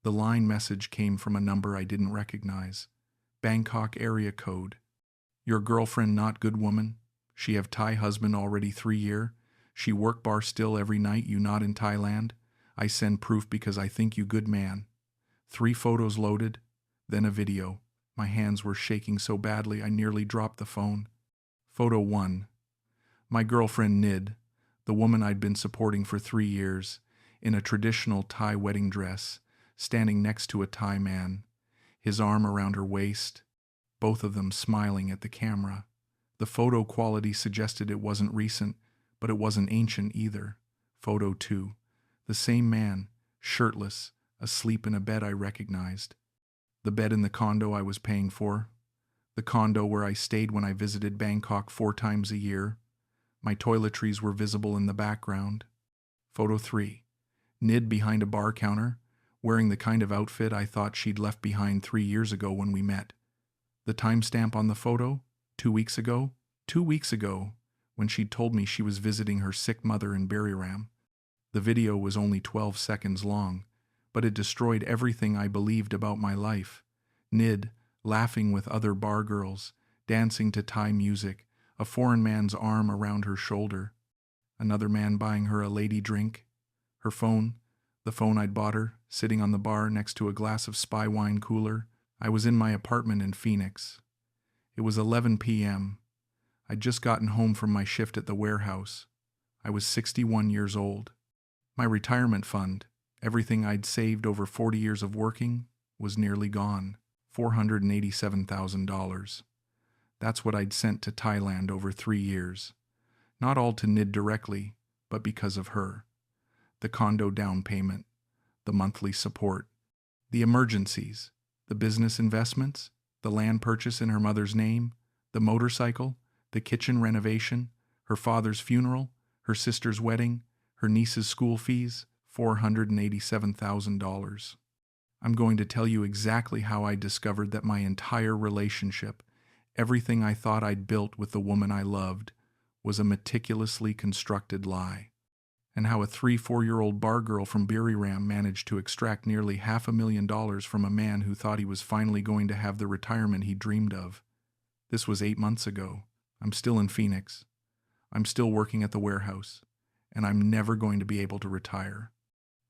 The line message came from a number I didn't recognize. Bangkok area code. Your girlfriend not good woman? She have Thai husband already 3 year? She work bar still every night you not in Thailand? I send proof because I think you good man. 3 photos loaded, then a video. My hands were shaking so badly I nearly dropped the phone. Photo 1. My girlfriend Nid, the woman I'd been supporting for 3 years, in a traditional Thai wedding dress, standing next to a Thai man, his arm around her waist, both of them smiling at the camera. The photo quality suggested it wasn't recent, but it wasn't ancient either. Photo 2. The same man, shirtless, asleep in a bed I recognized. The bed in the condo I was paying for. The condo where I stayed when I visited Bangkok 4 times a year. My toiletries were visible in the background. Photo 3. Nid behind a bar counter, wearing the kind of outfit I thought she'd left behind 3 years ago when we met. The timestamp on the photo? 2 weeks ago? 2 weeks ago, when she'd told me she was visiting her sick mother in Buriram. The video was only 12 seconds long, but it destroyed everything I believed about my life. Nid, laughing with other bar girls, dancing to Thai music, a foreign man's arm around her shoulder. Another man buying her a lady drink. Her phone, the phone I'd bought her, sitting on the bar next to a glass of spy wine cooler. I was in my apartment in Phoenix. It was 11 p.m. I'd just gotten home from my shift at the warehouse. I was 61 years old. My retirement fund, everything I'd saved over 40 years of working, was nearly gone. $487,000. That's what I'd sent to Thailand over 3 years. Not all to Nid directly, but because of her. The condo down payment, the monthly support, the emergencies, the business investments, the land purchase in her mother's name, the motorcycle, the kitchen renovation, her father's funeral, her sister's wedding, her niece's school fees, $487,000. I'm going to tell you exactly how I discovered that my entire relationship, everything I thought I'd built with the woman I loved, was a meticulously constructed lie, and how a 3-4-year-old bar girl from Buriram managed to extract nearly $500,000 from a man who thought he was finally going to have the retirement he dreamed of. This was 8 months ago. I'm still in Phoenix. I'm still working at the warehouse, and I'm never going to be able to retire.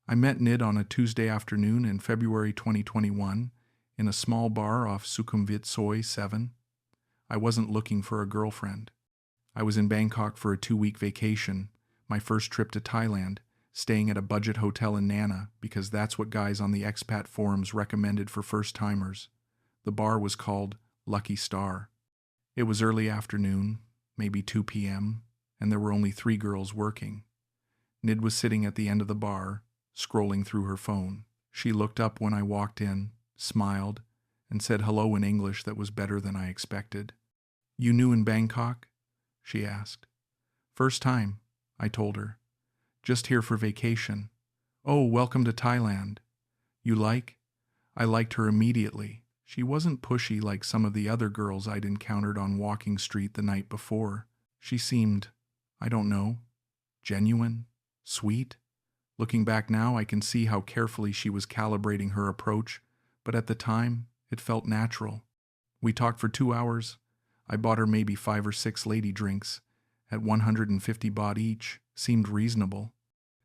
I met Nid on a Tuesday afternoon in February 2021 in a small bar off Sukhumvit Soi 7. I wasn't looking for a girlfriend. I was in Bangkok for a 2-week vacation, my first trip to Thailand, staying at a budget hotel in Nana because that's what guys on the expat forums recommended for first-timers. The bar was called Lucky Star. It was early afternoon, maybe 2 p.m., and there were only 3 girls working. Nid was sitting at the end of the bar, scrolling through her phone. She looked up when I walked in, smiled, and said hello in English that was better than I expected. "You new in Bangkok?" she asked. "First time," I told her. "Just here for vacation." "Oh, welcome to Thailand. You like?" I liked her immediately. She wasn't pushy like some of the other girls I'd encountered on Walking Street the night before. She seemed, I don't know, genuine, sweet. Looking back now, I can see how carefully she was calibrating her approach, but at the time, it felt natural. We talked for 2 hours. I bought her maybe 5 or 6 lady drinks, at 150 baht each. Seemed reasonable.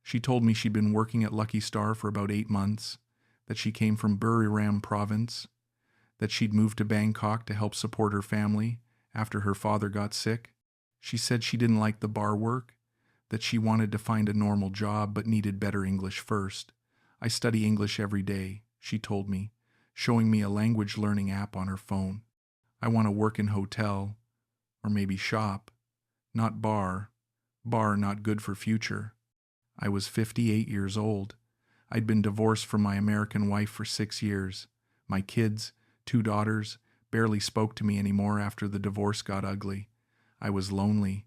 She told me she'd been working at Lucky Star for about 8 months, that she came from Buriram province, that she'd moved to Bangkok to help support her family after her father got sick. She said she didn't like the bar work, that she wanted to find a normal job but needed better English first. "I study English every day," she told me, showing me a language learning app on her phone. "I want to work in hotel, or maybe shop, not bar. Bar not good for future." I was 58 years old. I'd been divorced from my American wife for 6 years. My kids, 2 daughters, barely spoke to me anymore after the divorce got ugly. I was lonely.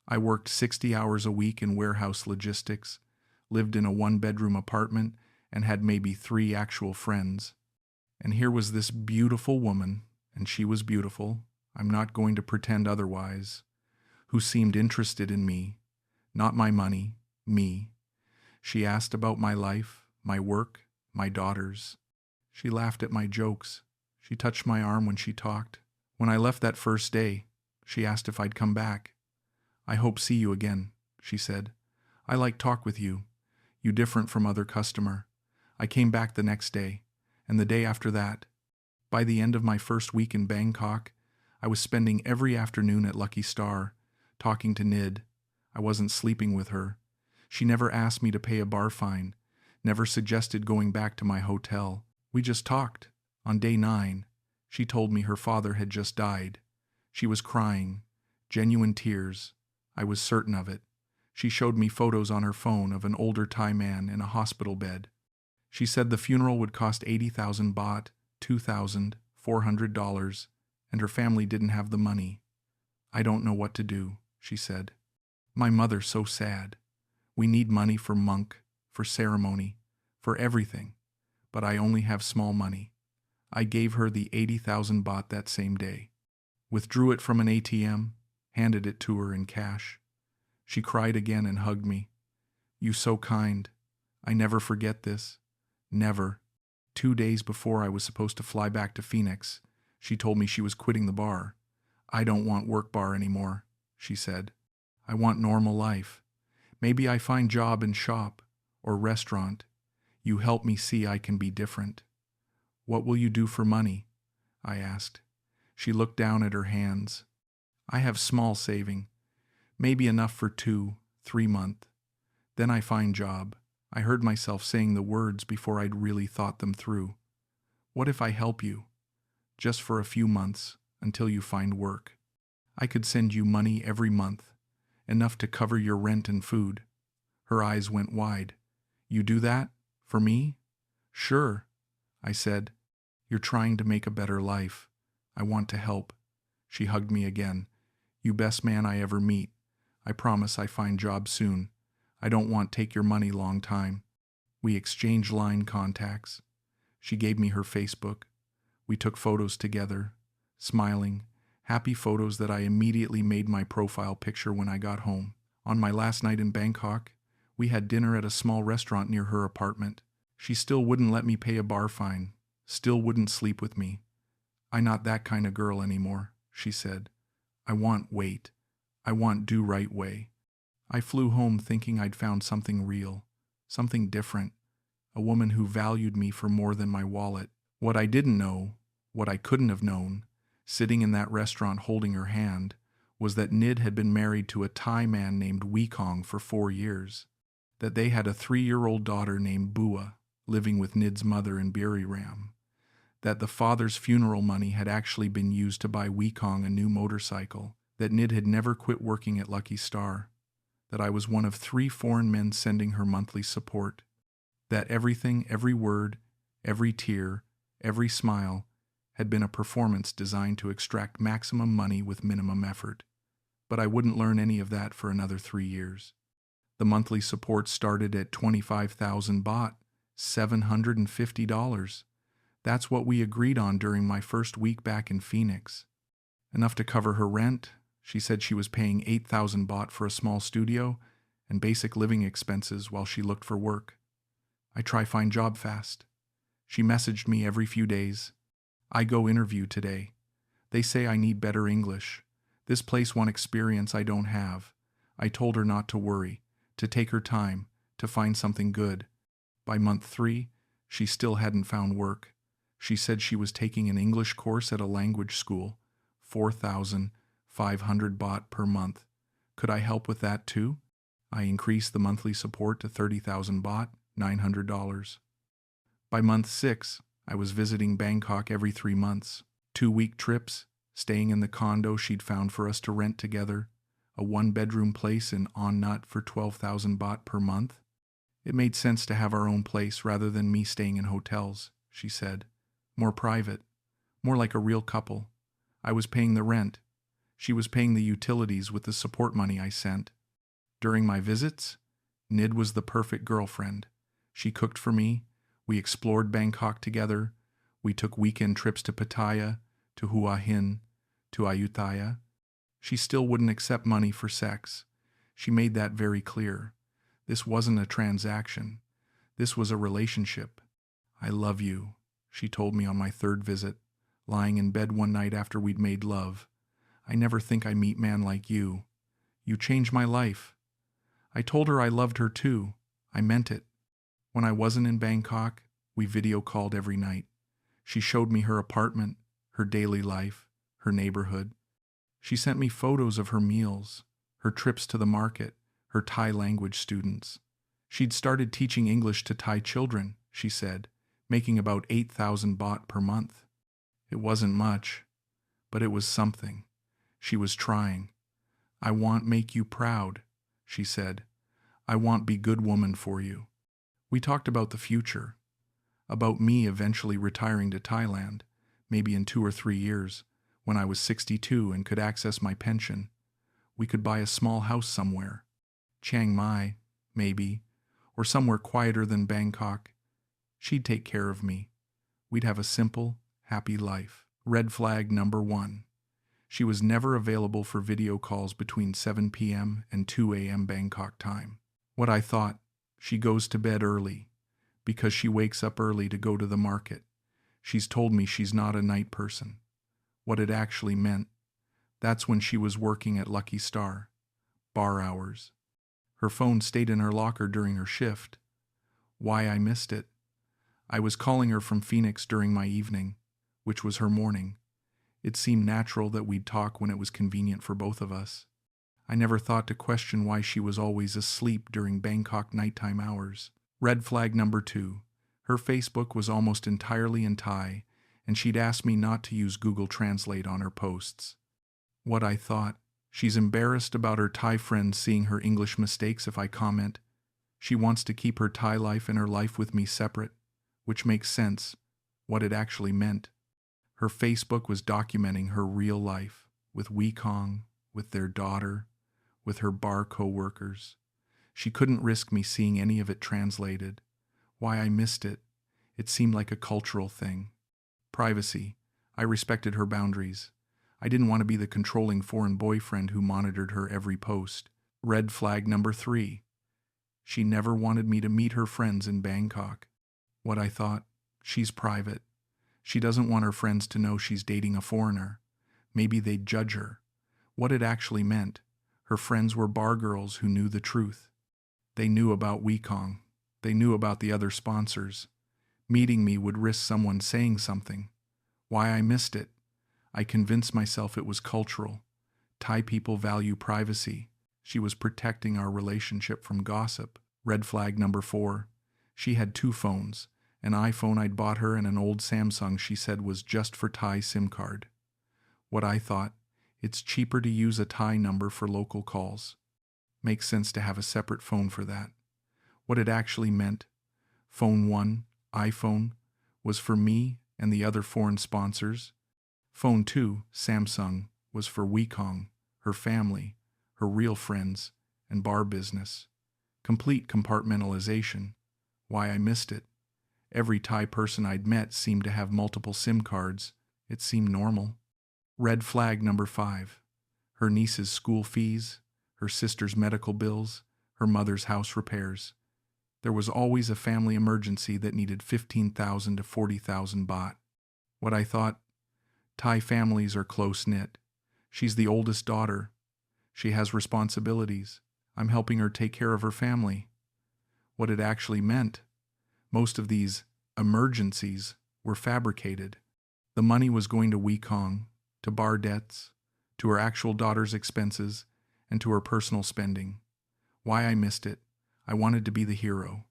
I worked 60 hours a week in warehouse logistics, lived in a 1-bedroom apartment, and had maybe 3 actual friends. And here was this beautiful woman, and she was beautiful, I'm not going to pretend otherwise, who seemed interested in me, not my money, me. She asked about my life, my work, My daughters. She laughed at my jokes. She touched my arm when she talked. When I left that first day, she asked if I'd come back. I hope see you again, she said. I like talk with you. You different from other customer. I came back the next day, and the day after that. By the end of my first week in Bangkok, I was spending every afternoon at Lucky Star, talking to Nid. I wasn't sleeping with her. She never asked me to pay a bar fine, never suggested going back to my hotel. We just talked. On day 9, she told me her father had just died. She was crying, genuine tears. I was certain of it. She showed me photos on her phone of an older Thai man in a hospital bed. She said the funeral would cost 80,000 baht, $2,400, and her family didn't have the money. I don't know what to do, she said. My mother's so sad. We need money for monk, for ceremony, for everything, but I only have small money. I gave her the 80,000 baht that same day, withdrew it from an ATM, handed it to her in cash. She cried again and hugged me. You so kind. I never forget this. Never. 2 days before I was supposed to fly back to Phoenix, she told me she was quitting the bar. I don't want work bar anymore, she said. I want normal life. Maybe I find job in shop or restaurant. You help me see I can be different. What will you do for money? I asked. She looked down at her hands. I have small saving, maybe enough for 2-3 months. Then I find job. I heard myself saying the words before I'd really thought them through. What if I help you? Just for a few months, until you find work. I could send you money every month, enough to cover your rent and food. Her eyes went wide. You do that? For me? Sure, I said. You're trying to make a better life. I want to help. She hugged me again. You best man I ever meet. I promise I find job soon. I don't want take your money long time. We exchanged line contacts. She gave me her Facebook. We took photos together, smiling, happy photos that I immediately made my profile picture when I got home. On my last night in Bangkok, we had dinner at a small restaurant near her apartment. She still wouldn't let me pay a bar fine, still wouldn't sleep with me. I'm not that kind of girl anymore, she said. I want wait. I want do right way. I flew home thinking I'd found something real, something different, a woman who valued me for more than my wallet. What I didn't know, what I couldn't have known, sitting in that restaurant holding her hand, was that Nid had been married to a Thai man named Wekong for 4 years, that they had a 3-year-old daughter named Bua living with Nid's mother in Buriram, that the father's funeral money had actually been used to buy Wekong a new motorcycle, that Nid had never quit working at Lucky Star, that I was one of 3 foreign men sending her monthly support, that everything, every word, every tear, every smile had been a performance designed to extract maximum money with minimum effort. But I wouldn't learn any of that for another 3 years. The monthly support started at 25,000 baht, $750. That's what we agreed on during my first week back in Phoenix. Enough to cover her rent. She said she was paying 8,000 baht for a small studio and basic living expenses while she looked for work. I try find job fast. She messaged me every few days. I go interview today. They say I need better English. This place want experience I don't have. I told her not to worry, to take her time, to find something good. By month 3, she still hadn't found work. She said she was taking an English course at a language school, 4,500 baht per month. Could I help with that too? I increased the monthly support to 30,000 baht, $900. By month 6, I was visiting Bangkok every 3 months, 2-week trips, staying in the condo she'd found for us to rent together, a 1-bedroom place in On Nut for 12,000 baht per month. It made sense to have our own place rather than me staying in hotels, she said. More private, more like a real couple. I was paying the rent. She was paying the utilities with the support money I sent. During my visits, Nid was the perfect girlfriend. She cooked for me. We explored Bangkok together. We took weekend trips to Pattaya, to Hua Hin, to Ayutthaya. She still wouldn't accept money for sex. She made that very clear. This wasn't a transaction. This was a relationship. I love you, she told me on my third visit, lying in bed one night after we'd made love. I never think I meet man like you. You changed my life. I told her I loved her too. I meant it. When I wasn't in Bangkok, we video called every night. She showed me her apartment, her daily life, her neighborhood. She sent me photos of her meals, her trips to the market, her Thai language students. She'd started teaching English to Thai children, she said, making about 8,000 baht per month. It wasn't much, but it was something. She was trying. I want make you proud, she said. I want be good woman for you. We talked about the future, about me eventually retiring to Thailand, maybe in 2 or 3 years, when I was 62 and could access my pension. We could buy a small house somewhere. Chiang Mai, maybe, or somewhere quieter than Bangkok. She'd take care of me. We'd have a simple, happy life. Red flag number 1. She was never available for video calls between 7 p.m. and 2 a.m. Bangkok time. What I thought, she goes to bed early, because she wakes up early to go to the market. She's told me she's not a night person. What it actually meant, that's when she was working at Lucky Star. Bar hours. Her phone stayed in her locker during her shift. Why I missed it. I was calling her from Phoenix during my evening, which was her morning. It seemed natural that we'd talk when it was convenient for both of us. I never thought to question why she was always asleep during Bangkok nighttime hours. Red flag number 2. Her Facebook was almost entirely in Thai, and she'd asked me not to use Google Translate on her posts. What I thought, she's embarrassed about her Thai friends seeing her English mistakes if I comment. She wants to keep her Thai life and her life with me separate, which makes sense, what it actually meant. Her Facebook was documenting her real life, with Wekong, with their daughter, with her bar co-workers. She couldn't risk me seeing any of it translated. Why I missed it. It seemed like a cultural thing. Privacy. I respected her boundaries. I didn't want to be the controlling foreign boyfriend who monitored her every post. Red flag number 3. She never wanted me to meet her friends in Bangkok. What I thought, she's private. She doesn't want her friends to know she's dating a foreigner. Maybe they'd judge her. What it actually meant, her friends were bar girls who knew the truth. They knew about Wekong. They knew about the other sponsors. Meeting me would risk someone saying something. Why I missed it. I convinced myself it was cultural. Thai people value privacy. She was protecting our relationship from gossip. Red flag number 4. She had 2 phones. An iPhone I'd bought her and an old Samsung she said was just for Thai SIM card. What I thought, it's cheaper to use a Thai number for local calls. Makes sense to have a separate phone for that. What it actually meant, phone 1, iPhone, was for me and the other foreign sponsors. Phone 2, Samsung, was for Wekong, her family, her real friends, and bar business. Complete compartmentalization. Why I missed it. Every Thai person I'd met seemed to have multiple SIM cards. It seemed normal. Red flag number 5. Her niece's school fees, her sister's medical bills, her mother's house repairs. There was always a family emergency that needed 15,000 to 40,000 baht. What I thought, Thai families are close-knit. She's the oldest daughter. She has responsibilities. I'm helping her take care of her family. What it actually meant, most of these emergencies were fabricated. The money was going to Wekong, to bar debts, to her actual daughter's expenses, and to her personal spending. Why I missed it. I wanted to be the hero.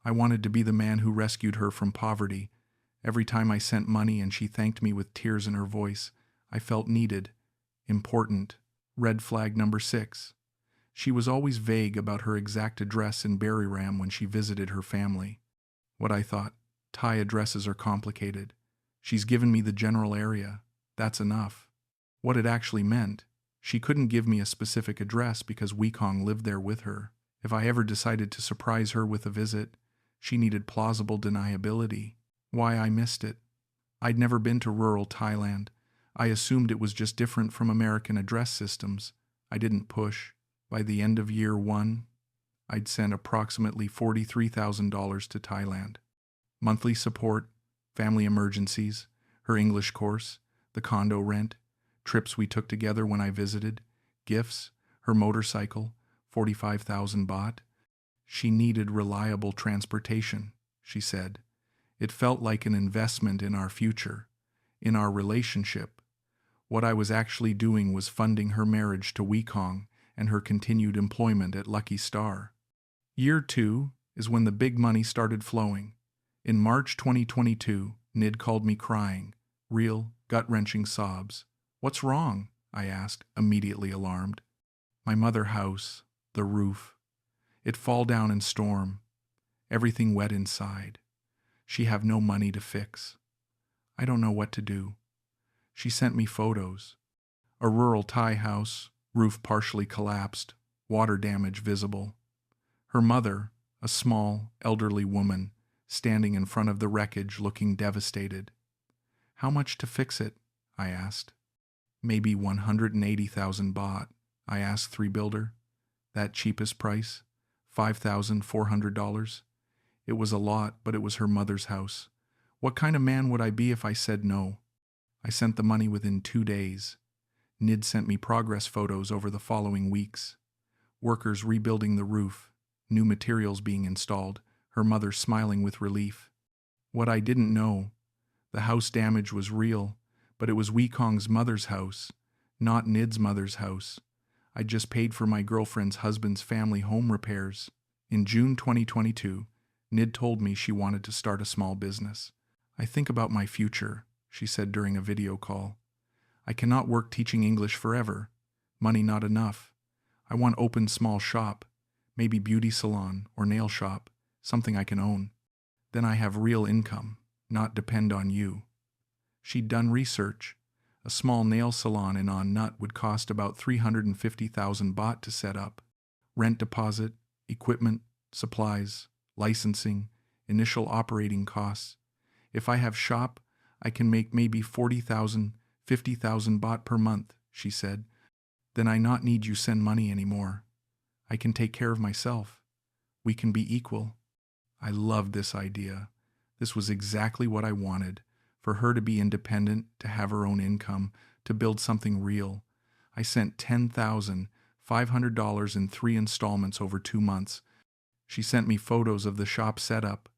I wanted to be the man who rescued her from poverty. Every time I sent money and she thanked me with tears in her voice, I felt needed, important. Red flag number 6. She was always vague about her exact address in Buriram when she visited her family. What I thought, Thai addresses are complicated. She's given me the general area. That's enough. What it actually meant, she couldn't give me a specific address because Wekong lived there with her. If I ever decided to surprise her with a visit, she needed plausible deniability. Why I missed it. I'd never been to rural Thailand. I assumed it was just different from American address systems. I didn't push. By the end of year 1, I'd sent approximately $43,000 to Thailand. Monthly support, family emergencies, her English course, the condo rent, trips we took together when I visited, gifts, her motorcycle, 45,000 baht. She needed reliable transportation, she said. It felt like an investment in our future, in our relationship. What I was actually doing was funding her marriage to Wekong and her continued employment at Lucky Star. Year 2 is when the big money started flowing. In March 2022, Nid called me crying, real, gut-wrenching sobs. "What's wrong?" I asked, immediately alarmed. "My mother house, the roof. It fall down and storm. Everything wet inside. She have no money to fix. I don't know what to do." She sent me photos. A rural Thai house, roof partially collapsed, water damage visible. Her mother, a small, elderly woman, standing in front of the wreckage looking devastated. "How much to fix it?" I asked. "Maybe 180,000 baht," I asked 3Builder. "That cheapest price? $5,400? It was a lot, but it was her mother's house. What kind of man would I be if I said no? I sent the money within 2 days. Nid sent me progress photos over the following weeks. Workers rebuilding the roof, new materials being installed, her mother smiling with relief. What I didn't know, the house damage was real, but it was Wekong's mother's house, not Nid's mother's house. I just paid for my girlfriend's husband's family home repairs. In June 2022, Nid told me she wanted to start a small business. "I think about my future," she said during a video call. "I cannot work teaching English forever. Money not enough. I want open small shop, maybe beauty salon or nail shop, something I can own. Then I have real income, not depend on you." She'd done research. A small nail salon in On Nut would cost about 350,000 baht to set up. Rent deposit, equipment, supplies, licensing, initial operating costs. If I have shop, I can make maybe 40,000, 50,000 baht per month, she said. Then I not need you send money anymore. I can take care of myself. We can be equal. I loved this idea. This was exactly what I wanted, for her to be independent, to have her own income, to build something real. I sent $10,500 in 3 installments over 2 months. She sent me photos of the shop setup,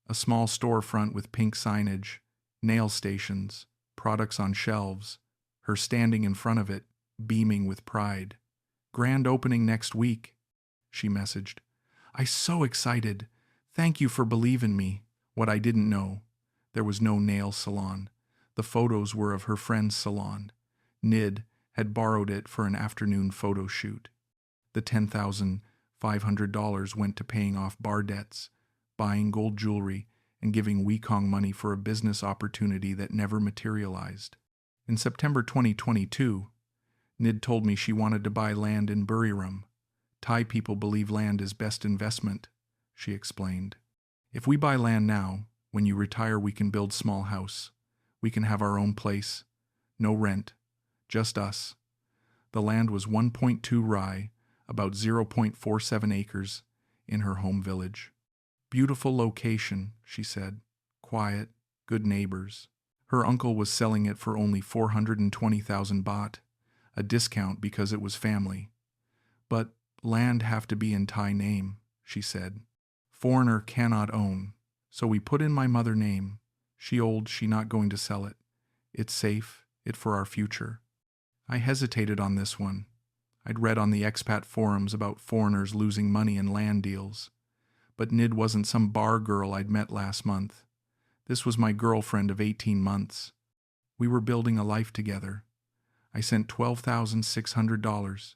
a small storefront with pink signage, nail stations, products on shelves, her standing in front of it, beaming with pride. "Grand opening next week," she messaged. "I so excited. Thank you for believing me." What I didn't know, there was no nail salon. The photos were of her friend's salon. Nid had borrowed it for an afternoon photo shoot. The $10,500 went to paying off bar debts, buying gold jewelry, and giving Wekong money for a business opportunity that never materialized. In September 2022, Nid told me she wanted to buy land in Buriram. "Thai people believe land is best investment," she explained. "If we buy land now, when you retire we can build small house. We can have our own place. No rent. Just us." The land was 1.2 rai, about 0.47 acres, in her home village. "Beautiful location," she said. "Quiet, good neighbors." Her uncle was selling it for only 420,000 baht, a discount because it was family. "But land have to be in Thai name," she said. "Foreigner cannot own. So we put in my mother name. She old, she not going to sell it. It's safe, it for our future." I hesitated on this one. I'd read on the expat forums about foreigners losing money in land deals. But Nid wasn't some bar girl I'd met last month. This was my girlfriend of 18 months. We were building a life together. I sent $12,600.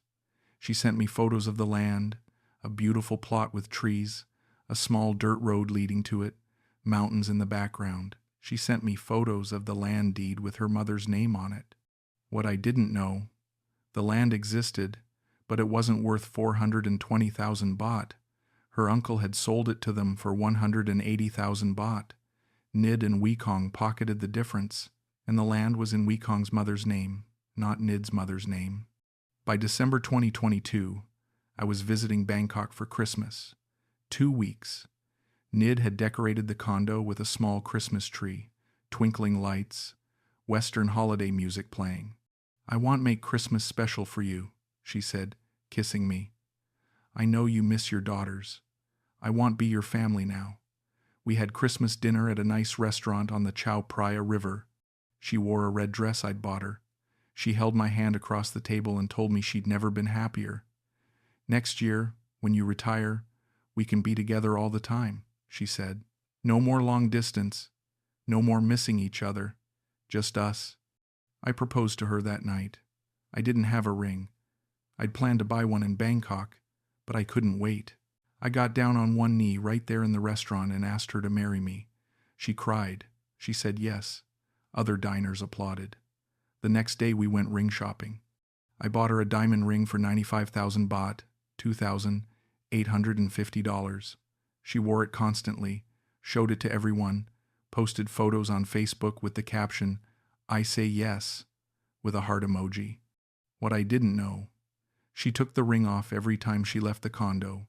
She sent me photos of the land, a beautiful plot with trees, a small dirt road leading to it, mountains in the background. She sent me photos of the land deed with her mother's name on it. What I didn't know, the land existed, but it wasn't worth 420,000 baht. Her uncle had sold it to them for 180,000 baht. Nid and Wekong pocketed the difference, and the land was in Wekong's mother's name, not Nid's mother's name. By December 2022, I was visiting Bangkok for Christmas. 2 weeks. Nid had decorated the condo with a small Christmas tree, twinkling lights, Western holiday music playing. "I want make Christmas special for you," she said, kissing me. "I know you miss your daughters. I want be your family now." We had Christmas dinner at a nice restaurant on the Chao Phraya River. She wore a red dress I'd bought her. She held my hand across the table and told me she'd never been happier. "Next year, when you retire, we can be together all the time," she said. "No more long distance, no more missing each other, just us." I proposed to her that night. I didn't have a ring. I'd planned to buy one in Bangkok, but I couldn't wait. I got down on one knee right there in the restaurant and asked her to marry me. She cried. She said yes. Other diners applauded. The next day we went ring shopping. I bought her a diamond ring for 95,000 baht, $2,850. She wore it constantly, showed it to everyone, posted photos on Facebook with the caption, "I say yes," with a heart emoji. What I didn't know, she took the ring off every time she left the condo.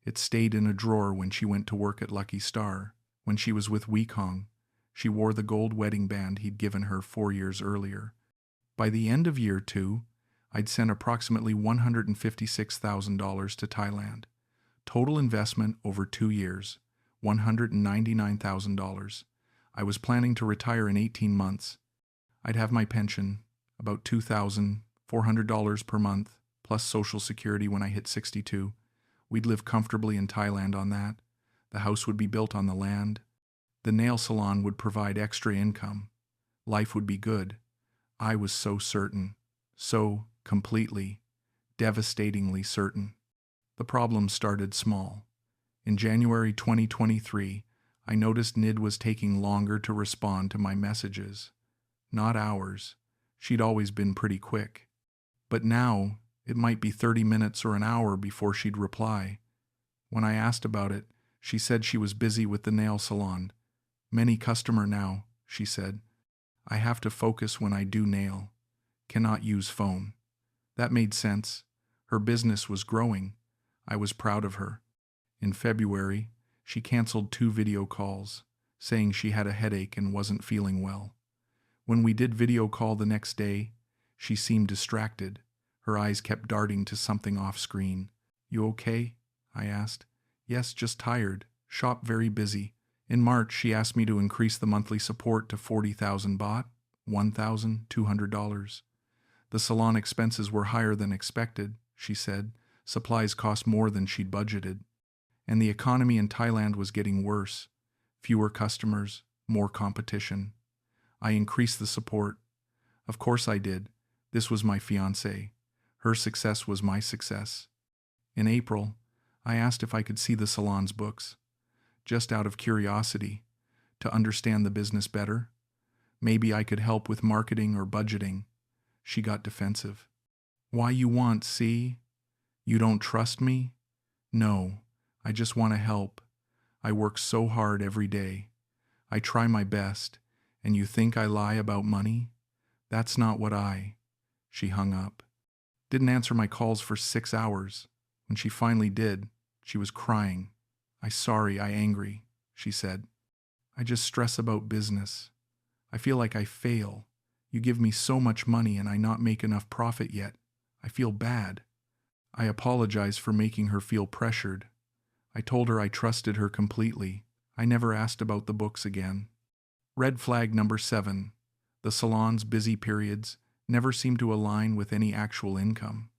It stayed in a drawer when she went to work at Lucky Star. When she was with Wekong, she wore the gold wedding band he'd given her 4 years earlier. By the end of year 2, I'd sent approximately $156,000 to Thailand. Total investment over 2 years, $199,000. I was planning to retire in 18 months. I'd have my pension, about $2,400 per month, plus Social Security when I hit 62. We'd live comfortably in Thailand on that. The house would be built on the land. The nail salon would provide extra income. Life would be good. I was so certain. So completely, devastatingly certain. The problem started small. In January 2023, I noticed Nid was taking longer to respond to my messages. Not hours. She'd always been pretty quick. But now, it might be 30 minutes or an hour before she'd reply. When I asked about it, she said she was busy with the nail salon. "Many customer now," she said. "I have to focus when I do nail. Cannot use phone." That made sense. Her business was growing. I was proud of her. In February, she canceled 2 video calls, saying she had a headache and wasn't feeling well. When we did video call the next day, she seemed distracted. Her eyes kept darting to something off screen. "You okay?" I asked. "Yes, just tired. Shop very busy." In March, she asked me to increase the monthly support to 40,000 baht, $1,200. The salon expenses were higher than expected, she said. Supplies cost more than she'd budgeted. And the economy in Thailand was getting worse. Fewer customers, more competition. I increased the support. Of course I did. This was my fiancée. Her success was my success. In April, I asked if I could see the salon's books, just out of curiosity, to understand the business better. Maybe I could help with marketing or budgeting. She got defensive. "Why you want, see? You don't trust me?" "No, I just want to help. I work so hard every day. I try my best, and you think I lie about money? That's not what I—" She hung up. Didn't answer my calls for 6 hours. When she finally did, she was crying. I angry," she said. "I just stress about business. I feel like I fail. You give me so much money and I not make enough profit yet. I feel bad." I apologized for making her feel pressured. I told her I trusted her completely. I never asked about the books again. Red flag number 7. The salon's busy periods never seemed to align with any actual income.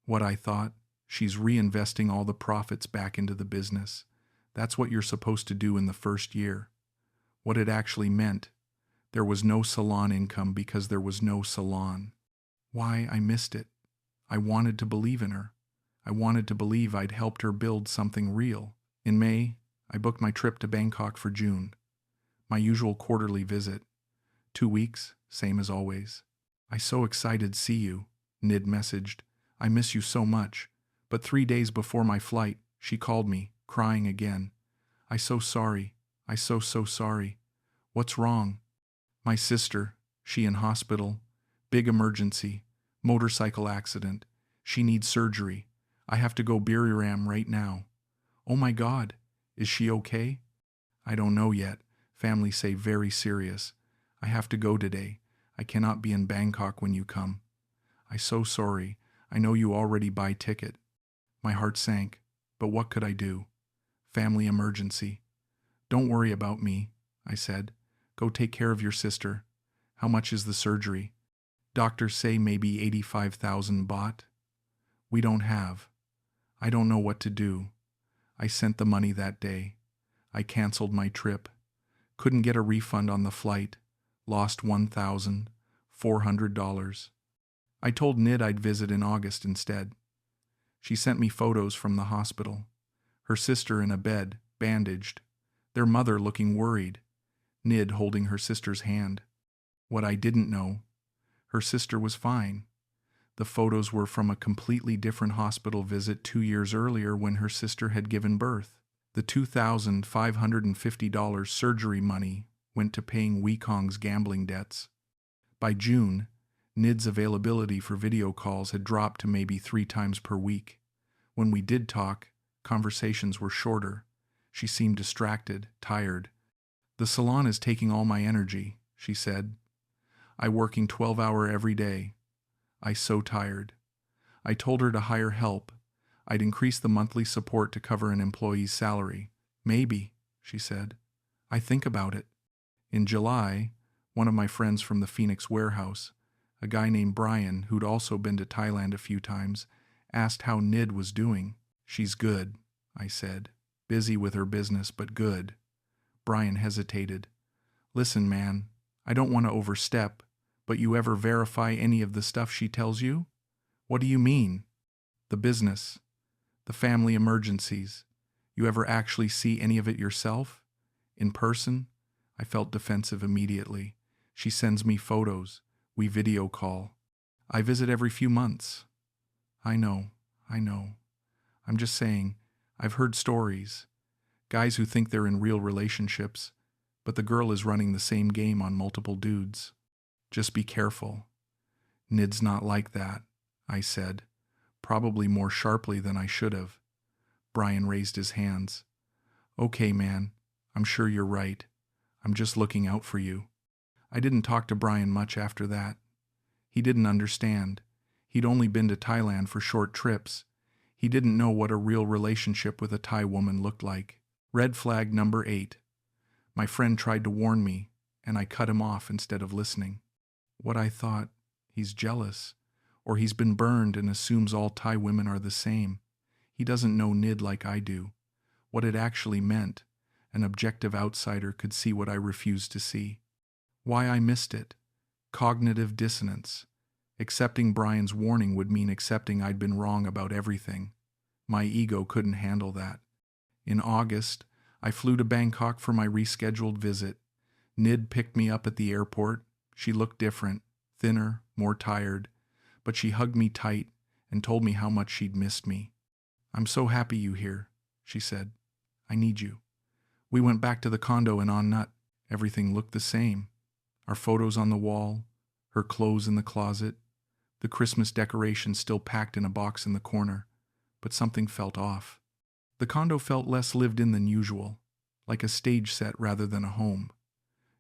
What I thought, she's reinvesting all the profits back into the business. That's what you're supposed to do in the first year. What it actually meant, there was no salon income because there was no salon. Why, I missed it. I wanted to believe in her. I wanted to believe I'd helped her build something real. In May, I booked my trip to Bangkok for June. My usual quarterly visit. 2 weeks, same as always. "I so excited see you," Nid messaged. "I miss you so much." But 3 days before my flight, she called me, crying again. "I so sorry. I so sorry. What's wrong?" "My sister, she in hospital. Big emergency. Motorcycle accident. She needs surgery. I have to go Buriram right now." "Oh my God, is she okay?" I don't know yet. Family say very serious. I have to go today. I cannot be in Bangkok when you come. I so sorry. I know you already buy ticket. My heart sank. But what could I do? Family emergency. Don't worry about me, I said. Go take care of your sister. How much is the surgery? Doctors say maybe 85,000 baht. We don't have. I don't know what to do. I sent the money that day. I canceled my trip. Couldn't get a refund on the flight. Lost $1,400. I told Nid I'd visit in August instead. She sent me photos from the hospital. Her sister in a bed, bandaged. Their mother looking worried. Nid holding her sister's hand. What I didn't know, her sister was fine. The photos were from a completely different hospital visit 2 years earlier when her sister had given birth. The $2,550 surgery money went to paying Wekong's gambling debts. By June, Nid's availability for video calls had dropped to maybe 3 times per week. When we did talk, conversations were shorter. She seemed distracted, tired. The salon is taking all my energy, she said. I working 12-hour every day. I so tired. I told her to hire help. I'd increase the monthly support to cover an employee's salary. Maybe, she said. I think about it. In July, one of my friends from the Phoenix warehouse, a guy named Brian who'd also been to Thailand a few times, asked how Nid was doing. She's good, I said. Busy with her business, but good. Brian hesitated. Listen, man, I don't want to overstep, but you ever verify any of the stuff she tells you? What do you mean? The business. The family emergencies. You ever actually see any of it yourself? In person? I felt defensive immediately. She sends me photos. We video call. I visit every few months. I know. I'm just saying, I've heard stories. Guys who think they're in real relationships, but the girl is running the same game on multiple dudes. Just be careful. Nid's not like that, I said, probably more sharply than I should have. Brian raised his hands. Okay, man, I'm sure you're right. I'm just looking out for you. I didn't talk to Brian much after that. He didn't understand. He'd only been to Thailand for short trips. He didn't know what a real relationship with a Thai woman looked like. Red flag number 8. My friend tried to warn me, and I cut him off instead of listening. What I thought, he's jealous, or he's been burned and assumes all Thai women are the same. He doesn't know Nid like I do. What it actually meant, an objective outsider could see what I refused to see. Why I missed it. Cognitive dissonance. Accepting Brian's warning would mean accepting I'd been wrong about everything. My ego couldn't handle that. In August, I flew to Bangkok for my rescheduled visit. Nid picked me up at the airport. She looked different, thinner, more tired, but she hugged me tight and told me how much she'd missed me. I'm so happy you're here, she said. I need you. We went back to the condo in On Nut. Everything looked the same. Our photos on the wall, her clothes in the closet, the Christmas decorations still packed in a box in the corner, but something felt off. The condo felt less lived in than usual, like a stage set rather than a home.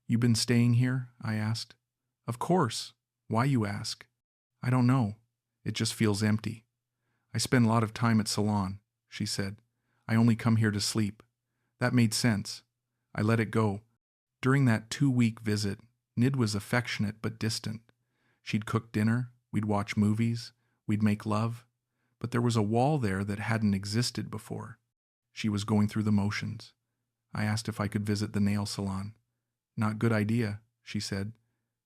You been staying here? I asked. Of course. Why, you ask? I don't know. It just feels empty. I spend a lot of time at salon, she said. I only come here to sleep. That made sense. I let it go. During that 2-week visit, Nid was affectionate but distant. She'd cook dinner, we'd watch movies, we'd make love, but there was a wall there that hadn't existed before. She was going through the motions. I asked if I could visit the nail salon. Not good idea, she said.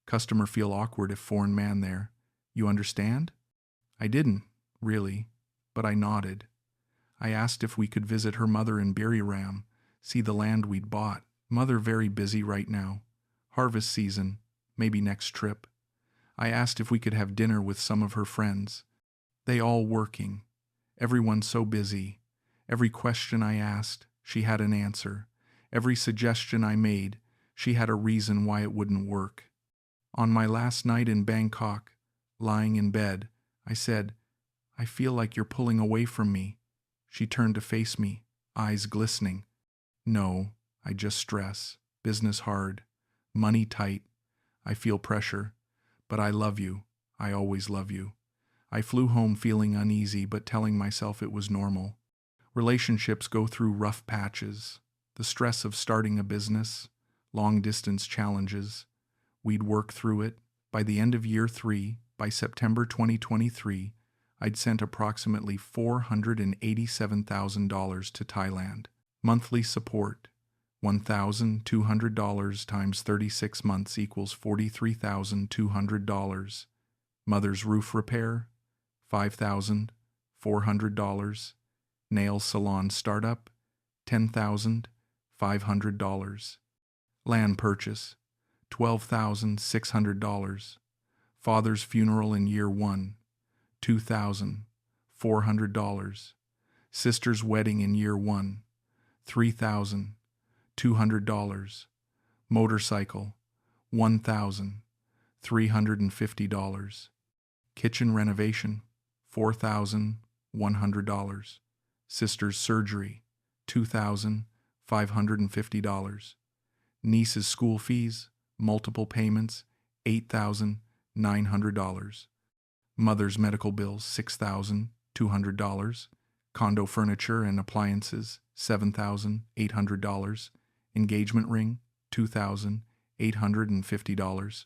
Customer feel awkward if foreign man there. You understand? I didn't, really, but I nodded. I asked if we could visit her mother in Buriram, see the land we'd bought. Mother very busy right now. Harvest season, maybe next trip. I asked if we could have dinner with some of her friends. They all working. Everyone so busy. Every question I asked, she had an answer. Every suggestion I made, she had a reason why it wouldn't work. On my last night in Bangkok, lying in bed, I said, I feel like you're pulling away from me. She turned to face me, eyes glistening. No, I just stress. Business hard. Money tight. I feel pressure. But I love you. I always love you. I flew home feeling uneasy but telling myself it was normal. Relationships go through rough patches. The stress of starting a business, long-distance challenges. We'd work through it. By the end of year 3, by September 2023, I'd sent approximately $487,000 to Thailand. Monthly support, $1,200 times 36 months equals $43,200. Mother's roof repair, $5,400. Nail salon startup, $10,500. Land purchase, $12,600. Father's funeral in year 1, $2,400. Sister's wedding in year 1, $3,200. Motorcycle, $1,350. Kitchen renovation, $4,100. Sister's surgery, $2,550. Niece's school fees, multiple payments, $8,900. Mother's medical bills, $6,200. Condo furniture and appliances, $7,800. Engagement ring, $2,850.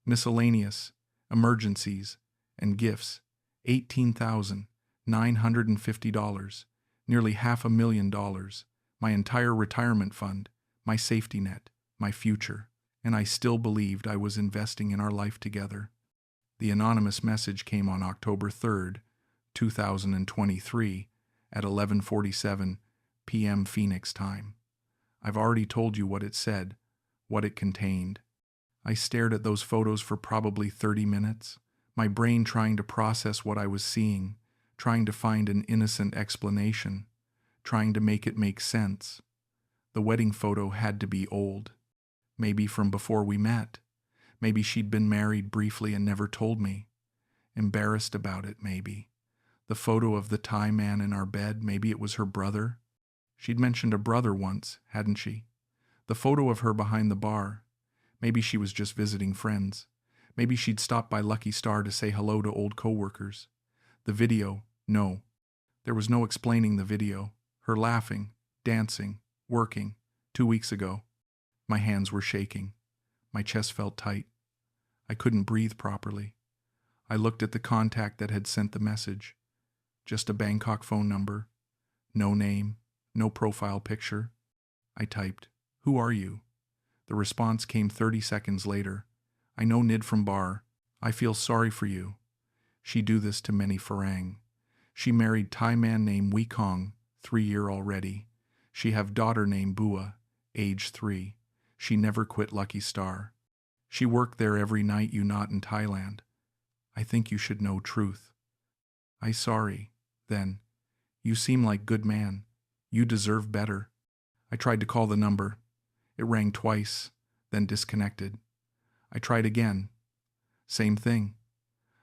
Miscellaneous, emergencies, and gifts, $18,950. Nearly $500,000. My entire retirement fund, my safety net, my future. And I still believed I was investing in our life together. The anonymous message came on October 3rd, 2023, at 11:47 p.m. Phoenix time. I've already told you what it said, what it contained. I stared at those photos for probably 30 minutes, my brain trying to process what I was seeing, trying to find an innocent explanation, trying to make it make sense. The wedding photo had to be old. Maybe from before we met. Maybe she'd been married briefly and never told me. Embarrassed about it, maybe. The photo of the Thai man in our bed, maybe it was her brother. She'd mentioned a brother once, hadn't she? The photo of her behind the bar. Maybe she was just visiting friends. Maybe she'd stopped by Lucky Star to say hello to old coworkers. The video, no. There was no explaining the video. Her laughing, dancing, working, 2 weeks ago. My hands were shaking. My chest felt tight. I couldn't breathe properly. I looked at the contact that had sent the message. Just a Bangkok phone number. No name, no profile picture. I typed, "Who are you?" The response came 30 seconds later. "I know Nid from bar. I feel sorry for you. She do this to many farang. She married Thai man named Wee Kong, 3 year already. She have daughter named Bua, age 3. She never quit Lucky Star. She worked there every night you not in Thailand. I think you should know truth. I sorry, then. You seem like good man. You deserve better." I tried to call the number. It rang twice, then disconnected. I tried again. Same thing.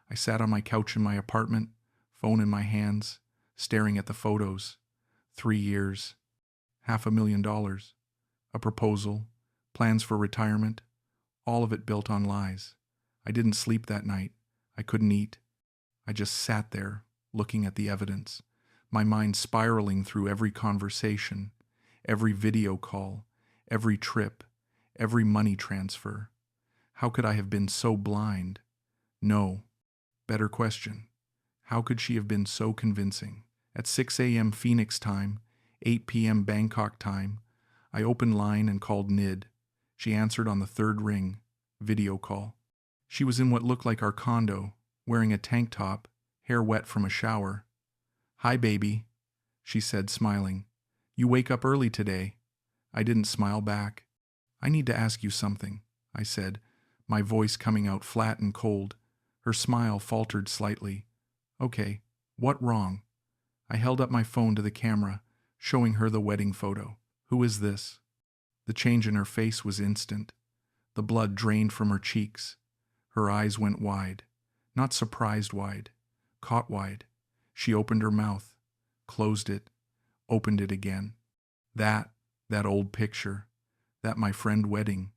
I sat on my couch in my apartment, phone in my hands, staring at the photos. 3 years. $500,000. A proposal. Plans for retirement. All of it built on lies. I didn't sleep that night. I couldn't eat. I just sat there, looking at the evidence, my mind spiraling through every conversation, every video call, every trip, every money transfer. How could I have been so blind? No. Better question. How could she have been so convincing? At 6 a.m. Phoenix time, 8 p.m. Bangkok time, I opened line and called Nid. She answered on the 3rd ring, video call. She was in what looked like our condo, wearing a tank top, hair wet from a shower. "Hi, baby," she said, smiling. "You wake up early today." I didn't smile back. "I need to ask you something," I said, my voice coming out flat and cold. Her smile faltered slightly. "Okay, what wrong?" I held up my phone to the camera, showing her the wedding photo. "Who is this?" The change in her face was instant. The blood drained from her cheeks. Her eyes went wide. Not surprised wide. Caught wide. She opened her mouth. Closed it. Opened it again. "That," That old picture. That my friend wedding.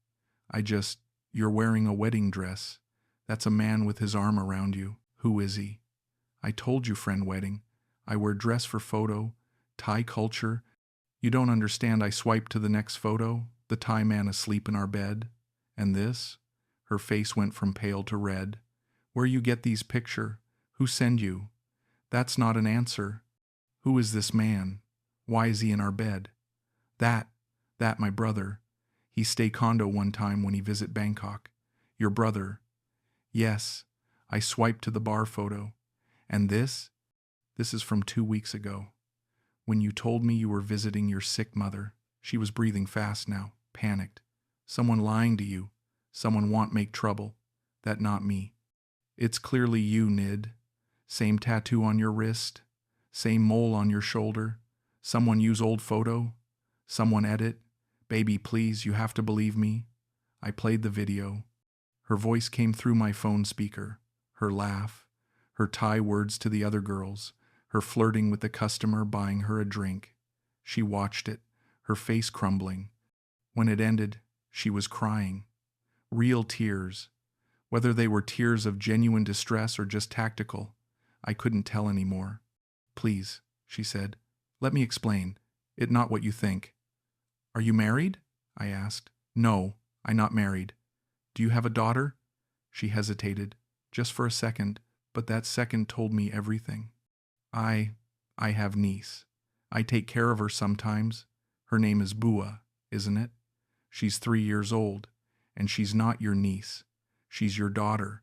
You're wearing a wedding dress. That's a man with his arm around you. Who is he? I told you, friend wedding. I wear dress for photo. Thai culture. You don't understand. I swiped to the next photo. The Thai man asleep in our bed. And this? Her face went from pale to red. Where you get these picture? Who send you? That's not an answer. Who is this man? Why is he in our bed? That, my brother. He stay condo one time when he visit Bangkok. Your brother. Yes. I swiped to the bar photo. And this? This is from 2 weeks ago. When you told me you were visiting your sick mother. She was breathing fast now, panicked. Someone lying to you. Someone want make trouble. That not me. It's clearly you, Nid. Same tattoo on your wrist. Same mole on your shoulder. Someone use old photo. Someone edit. Baby, please, you have to believe me. I played the video. Her voice came through my phone speaker. Her laugh. Her Thai words to the other girls. Her flirting with the customer buying her a drink. She watched it, her face crumbling. When it ended, she was crying. Real tears. Whether they were tears of genuine distress or just tactical, I couldn't tell anymore. Please, she said, let me explain. It not what you think. Are you married? I asked. No, I not married. Do you have a daughter? She hesitated, just for a second, but that second told me everything. I have niece. I take care of her sometimes. Her name is Bua, isn't it? She's 3 years old, and she's not your niece. She's your daughter.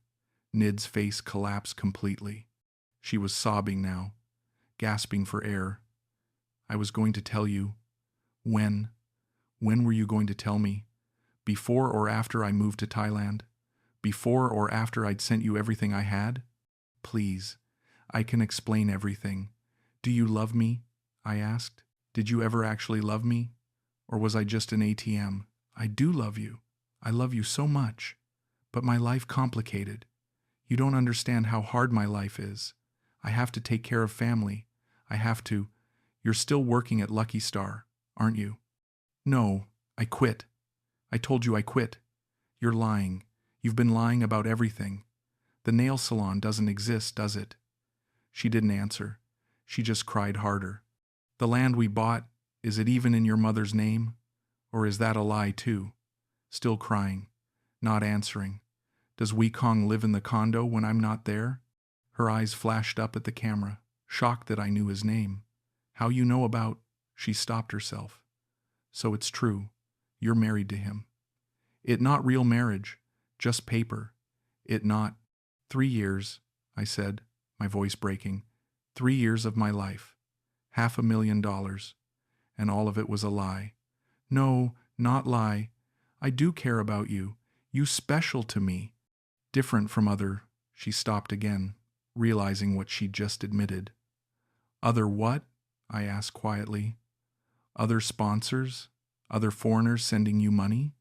Nid's face collapsed completely. She was sobbing now, gasping for air. I was going to tell you. When? When were you going to tell me? Before or after I moved to Thailand? Before or after I'd sent you everything I had? Please, I can explain everything. Do you love me? I asked. Did you ever actually love me? Or was I just an ATM? I do love you. I love you so much. But my life complicated. You don't understand how hard my life is. I have to take care of family. I have to. You're still working at Lucky Star, aren't you? No, I quit. I told you I quit. You're lying. You've been lying about everything. The nail salon doesn't exist, does it? She didn't answer. She just cried harder. The land we bought, is it even in your mother's name? Or is that a lie too? Still crying, not answering. Does Wee Kong live in the condo when I'm not there? Her eyes flashed up at the camera, shocked that I knew his name. How you know about... She stopped herself. So it's true. You're married to him. It not real marriage, just paper. It not... 3 years, I said, my voice breaking. 3 years of my life. $500,000. And all of it was a lie. No, not lie. I do care about you. You special to me. Different from other... She stopped again, realizing what she'd just admitted. Other what? I asked quietly. Other sponsors? Other foreigners sending you money?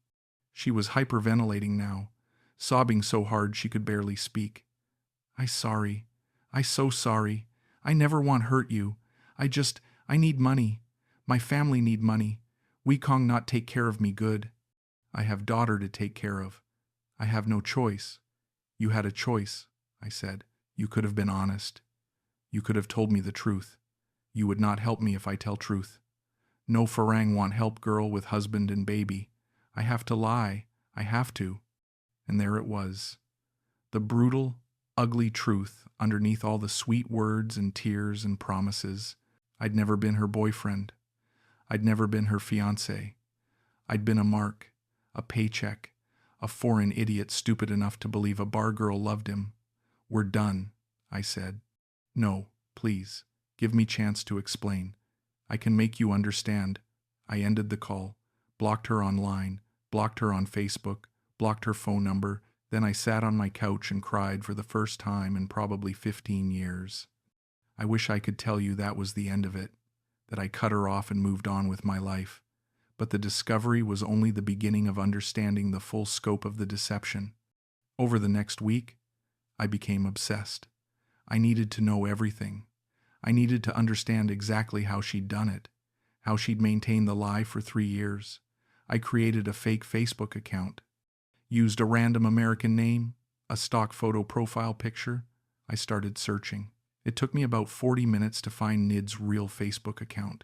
She was hyperventilating now, sobbing so hard she could barely speak. I so sorry. I never want hurt you. I need money. My family need money. Wee Kong not take care of me good. I have daughter to take care of. I have no choice. You had a choice, I said. You could have been honest. You could have told me the truth. You would not help me if I tell truth. No farang want help girl with husband and baby. I have to lie. I have to. And there it was. The brutal, ugly truth underneath all the sweet words and tears and promises. I'd never been her boyfriend. I'd never been her fiancé. I'd been a mark, a paycheck, a foreign idiot stupid enough to believe a bar girl loved him. We're done, I said. No, please, give me chance to explain. I can make you understand. I ended the call, blocked her online, blocked her on Facebook, blocked her phone number. Then I sat on my couch and cried for the first time in probably 15 years. I wish I could tell you that was the end of it, that I cut her off and moved on with my life. But the discovery was only the beginning of understanding the full scope of the deception. Over the next week, I became obsessed. I needed to know everything. I needed to understand exactly how she'd done it, how she'd maintained the lie for 3 years. I created a fake Facebook account, used a random American name, a stock photo profile picture. I started searching. It took me about 40 minutes to find Nid's real Facebook account.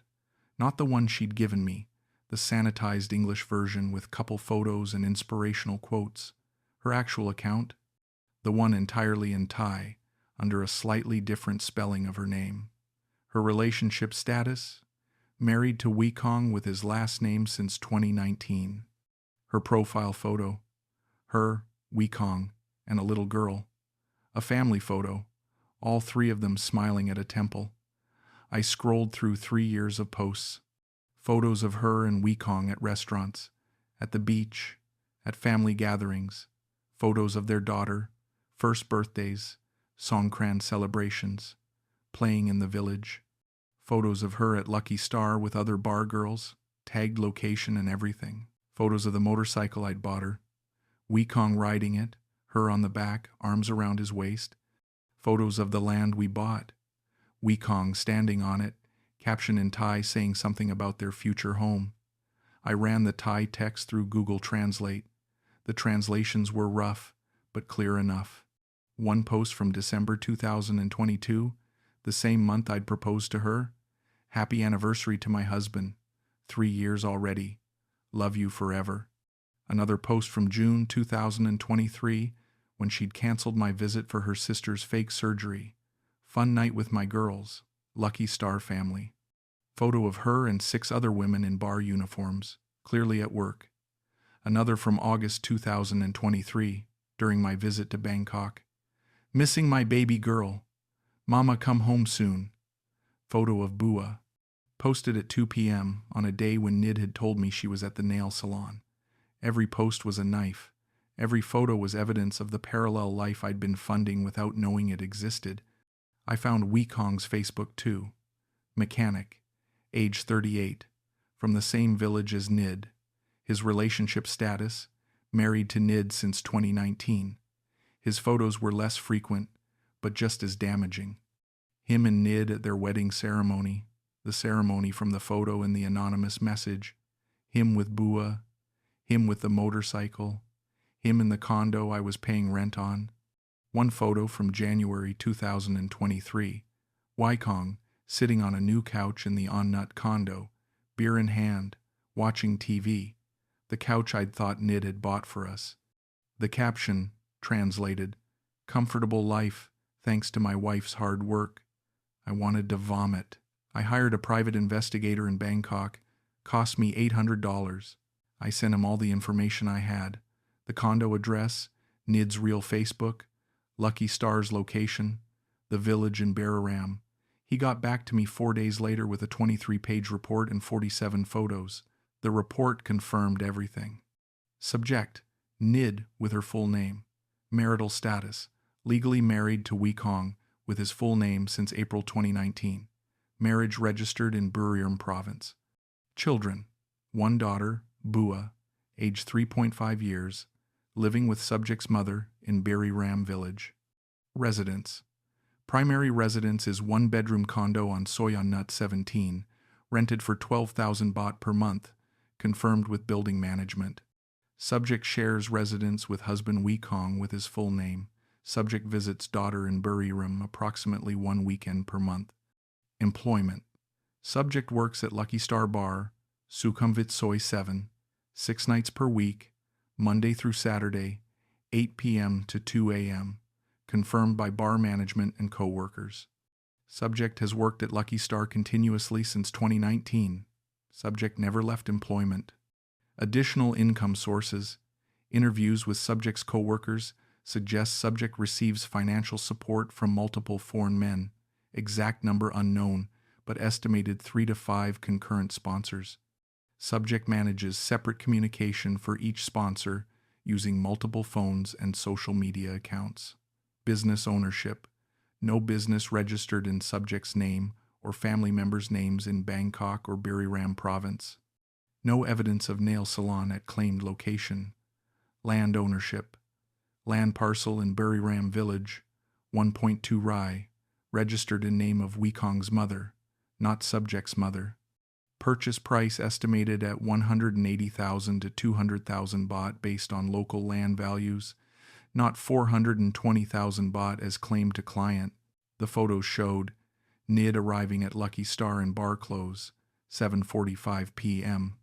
Not the one she'd given me, the sanitized English version with couple photos and inspirational quotes. Her actual account? The one entirely in Thai, under a slightly different spelling of her name. Her relationship status? Married to Wekong with his last name since 2019. Her profile photo? Her, Wekong, and a little girl. A family photo, all 3 of them smiling at a temple. I scrolled through 3 years of posts. Photos of her and Wekong at restaurants, at the beach, at family gatherings. Photos of their daughter, first birthdays, Songkran celebrations, playing in the village. Photos of her at Lucky Star with other bar girls, tagged location and everything. Photos of the motorcycle I'd bought her. Wekong riding it, her on the back, arms around his waist. Photos of the land we bought. Wekong standing on it, caption in Thai saying something about their future home. I ran the Thai text through Google Translate. The translations were rough, but clear enough. One post from December 2022, the same month I'd proposed to her. Happy anniversary to my husband. 3 years already. Love you forever. Another post from June 2023, when she'd canceled my visit for her sister's fake surgery. Fun night with my girls. Lucky Star family. Photo of her and 6 other women in bar uniforms, clearly at work. Another from August 2023, during my visit to Bangkok. Missing my baby girl. Mama come home soon. Photo of Bua. Posted at 2 p.m. on a day when Nid had told me she was at the nail salon. Every post was a knife. Every photo was evidence of the parallel life I'd been funding without knowing it existed. I found Wekong's Facebook too. Mechanic, age 38, from the same village as Nid. His relationship status, married to Nid since 2019. His photos were less frequent, but just as damaging. Him and Nid at their wedding ceremony, the ceremony from the photo and the anonymous message. Him with Bua, him with the motorcycle, him in the condo I was paying rent on. One photo from January 2023, Wekong sitting on a new couch in the on-nut condo, beer in hand, watching TV, the couch I'd thought Nid had bought for us. The caption, translated, comfortable life, thanks to my wife's hard work. I wanted to vomit. I hired a private investigator in Bangkok, cost me $800. I sent him all the information I had, the condo address, Nid's real Facebook, Lucky Star's location, the village in Buriram. He got back to me 4 days later with a 23-page report and 47 photos. The report confirmed everything. Subject, Nid with her full name. Marital status, legally married to Wekong with his full name since April 2019. Marriage registered in Buriram province. Children, 1 daughter, Bua, age 3.5 years, living with subject's mother in Buriram village. Residence. Primary residence is 1-bedroom condo on Soya Nut 17, rented for 12,000 baht per month, confirmed with building management. Subject shares residence with husband Wekong with his full name. Subject visits daughter in Buriram approximately 1 weekend per month. Employment. Subject works at Lucky Star Bar, Sukhumvit Soy 7, 6 nights per week, Monday through Saturday, 8 p.m. to 2 a.m., confirmed by bar management and co-workers. Subject has worked at Lucky Star continuously since 2019. Subject never left employment. Additional income sources. Interviews with subject's co-workers suggest subject receives financial support from multiple foreign men, exact number unknown, but estimated 3 to 5 concurrent sponsors. Subject manages separate communication for each sponsor using multiple phones and social media accounts. Business ownership. No business registered in subject's name or family members' names in Bangkok or Buriram province. No evidence of nail salon at claimed location. Land ownership. Land parcel in Buriram village, 1.2 rai, registered in name of Wekong's mother, not subject's mother. Purchase price estimated at 180,000 to 200,000 baht based on local land values, not 420,000 baht as claimed to client. The photos showed Nid arriving at Lucky Star in bar clothes, 7:45 p.m.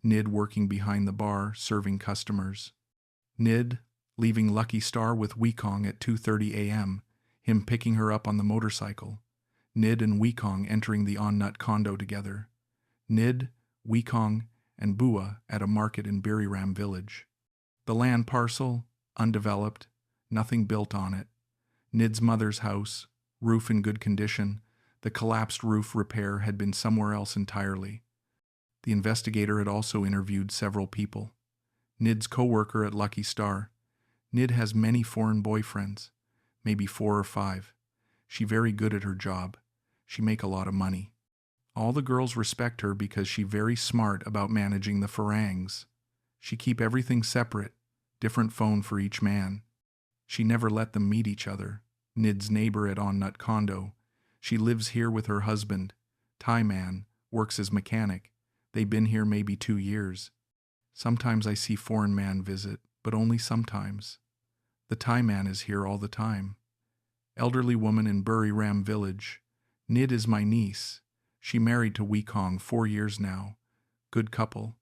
Nid working behind the bar, serving customers. Nid leaving Lucky Star with Wekong at 2:30 a.m., him picking her up on the motorcycle. Nid and Wekong entering the On Nut condo together. Nid, Wekong, and Bua at a market in Buriram village. The land parcel, undeveloped, nothing built on it. Nid's mother's house, roof in good condition. The collapsed roof repair had been somewhere else entirely. The investigator had also interviewed several people. Nid's co-worker at Lucky Star. Nid has many foreign boyfriends, maybe 4 or 5. She very good at her job. She make a lot of money. All the girls respect her because she very smart about managing the farangs. She keep everything separate, different phone for each man. She never let them meet each other. Nid's neighbor at On Nut condo. She lives here with her husband. Thai man, works as mechanic. They been here maybe 2 years. Sometimes I see foreign man visit, but only sometimes. The Thai man is here all the time. Elderly woman in Buriram village. Nid is my niece. She married to Wekong 4 years now. Good couple.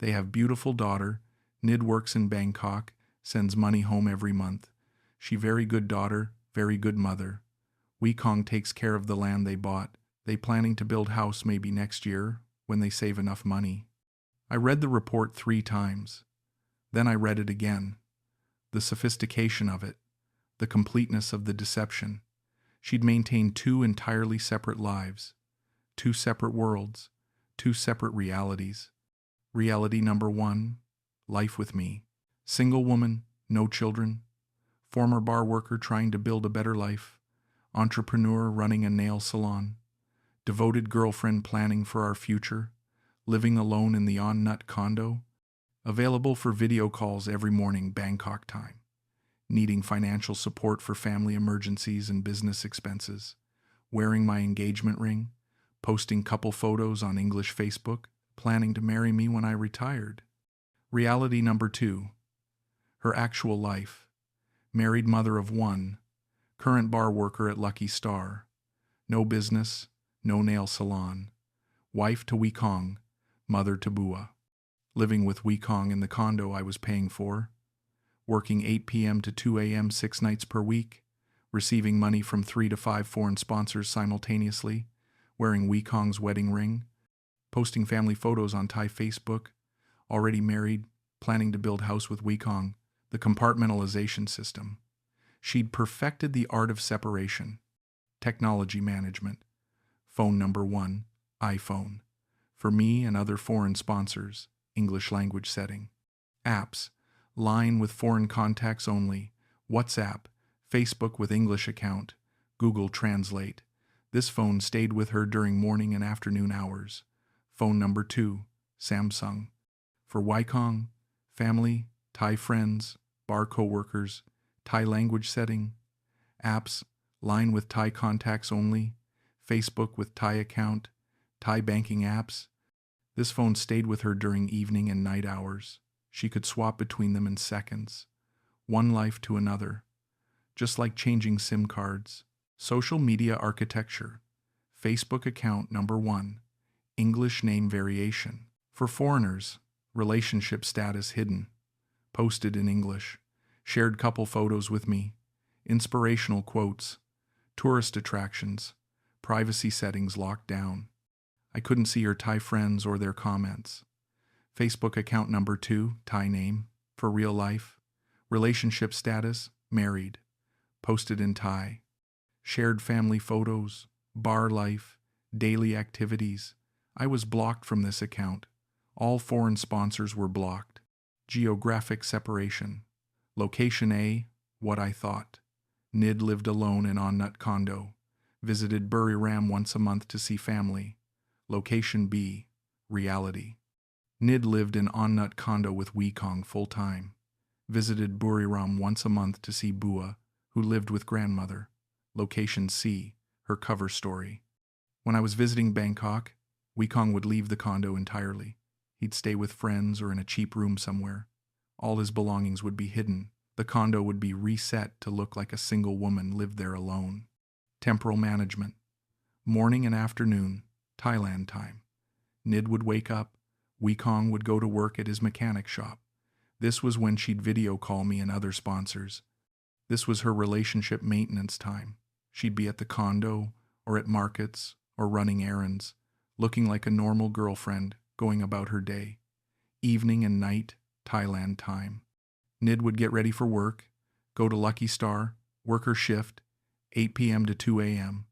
They have beautiful daughter. Nid works in Bangkok, sends money home every month. She very good daughter, very good mother. Wekong takes care of the land they bought. They planning to build house maybe next year, when they save enough money. I read the report 3 times. Then I read it again. The sophistication of it. The completeness of the deception. She'd maintained 2 entirely separate lives. 2 separate worlds. 2 separate realities. Reality number 1, life with me. Single woman, no children. Former bar worker trying to build a better life. Entrepreneur running a nail salon. Devoted girlfriend planning for our future. Living alone in the On Nut condo. Available for video calls every morning Bangkok time. Needing financial support for family emergencies and business expenses. Wearing my engagement ring. Posting couple photos on English Facebook. Planning to marry me when I retired. Reality number 2. Her actual life. Married mother of 1. Current bar worker at Lucky Star. No business, no nail salon. Wife to Wekong, mother to Bua. Living with Wekong in the condo I was paying for. Working 8 p.m. to 2 a.m. 6 nights per week. Receiving money from 3 to 5 foreign sponsors simultaneously. Wearing Wekong's wedding ring. Posting family photos on Thai Facebook. Already married, planning to build house with Wekong. The compartmentalization system. She'd perfected the art of separation. Technology management. Phone number 1, iPhone. For me and other foreign sponsors, English language setting. Apps. Line with foreign contacts only. WhatsApp. Facebook with English account. Google Translate. This phone stayed with her during morning and afternoon hours. Phone number 2, Samsung. For Wekong, family, Thai friends, bar co-workers, Thai language setting. Apps. Line with Thai contacts only. Facebook with Thai account. Thai banking apps. This phone stayed with her during evening and night hours. She could swap between them in seconds. One life to another. Just like changing SIM cards. Social media architecture. Facebook account number 1. English name variation. For foreigners, relationship status hidden. Posted in English. Shared couple photos with me. Inspirational quotes. Tourist attractions. Privacy settings locked down. I couldn't see her Thai friends or their comments. Facebook account number 2, Thai name. For real life. Relationship status, married. Posted in Thai. Shared family photos. Bar life. Daily activities. I was blocked from this account. All foreign sponsors were blocked. Geographic separation. Location A, what I thought. Nid lived alone in On Nut condo. Visited Buriram once a month to see family. Location B, reality. Nid lived in On Nut condo with Wekong full-time. Visited Buriram once a month to see Bua, who lived with grandmother. Location C, her cover story. When I was visiting Bangkok, Wekong would leave the condo entirely. He'd stay with friends or in a cheap room somewhere. All his belongings would be hidden. The condo would be reset to look like a single woman lived there alone. Temporal management. Morning and afternoon, Thailand time. Nid would wake up. Wekong would go to work at his mechanic shop. This was when she'd video call me and other sponsors. This was her relationship maintenance time. She'd be at the condo, or at markets, or running errands, looking like a normal girlfriend, going about her day. Evening and night, Thailand time. Nid would get ready for work, go to Lucky Star, work her shift, 8 p.m. to 2 a.m.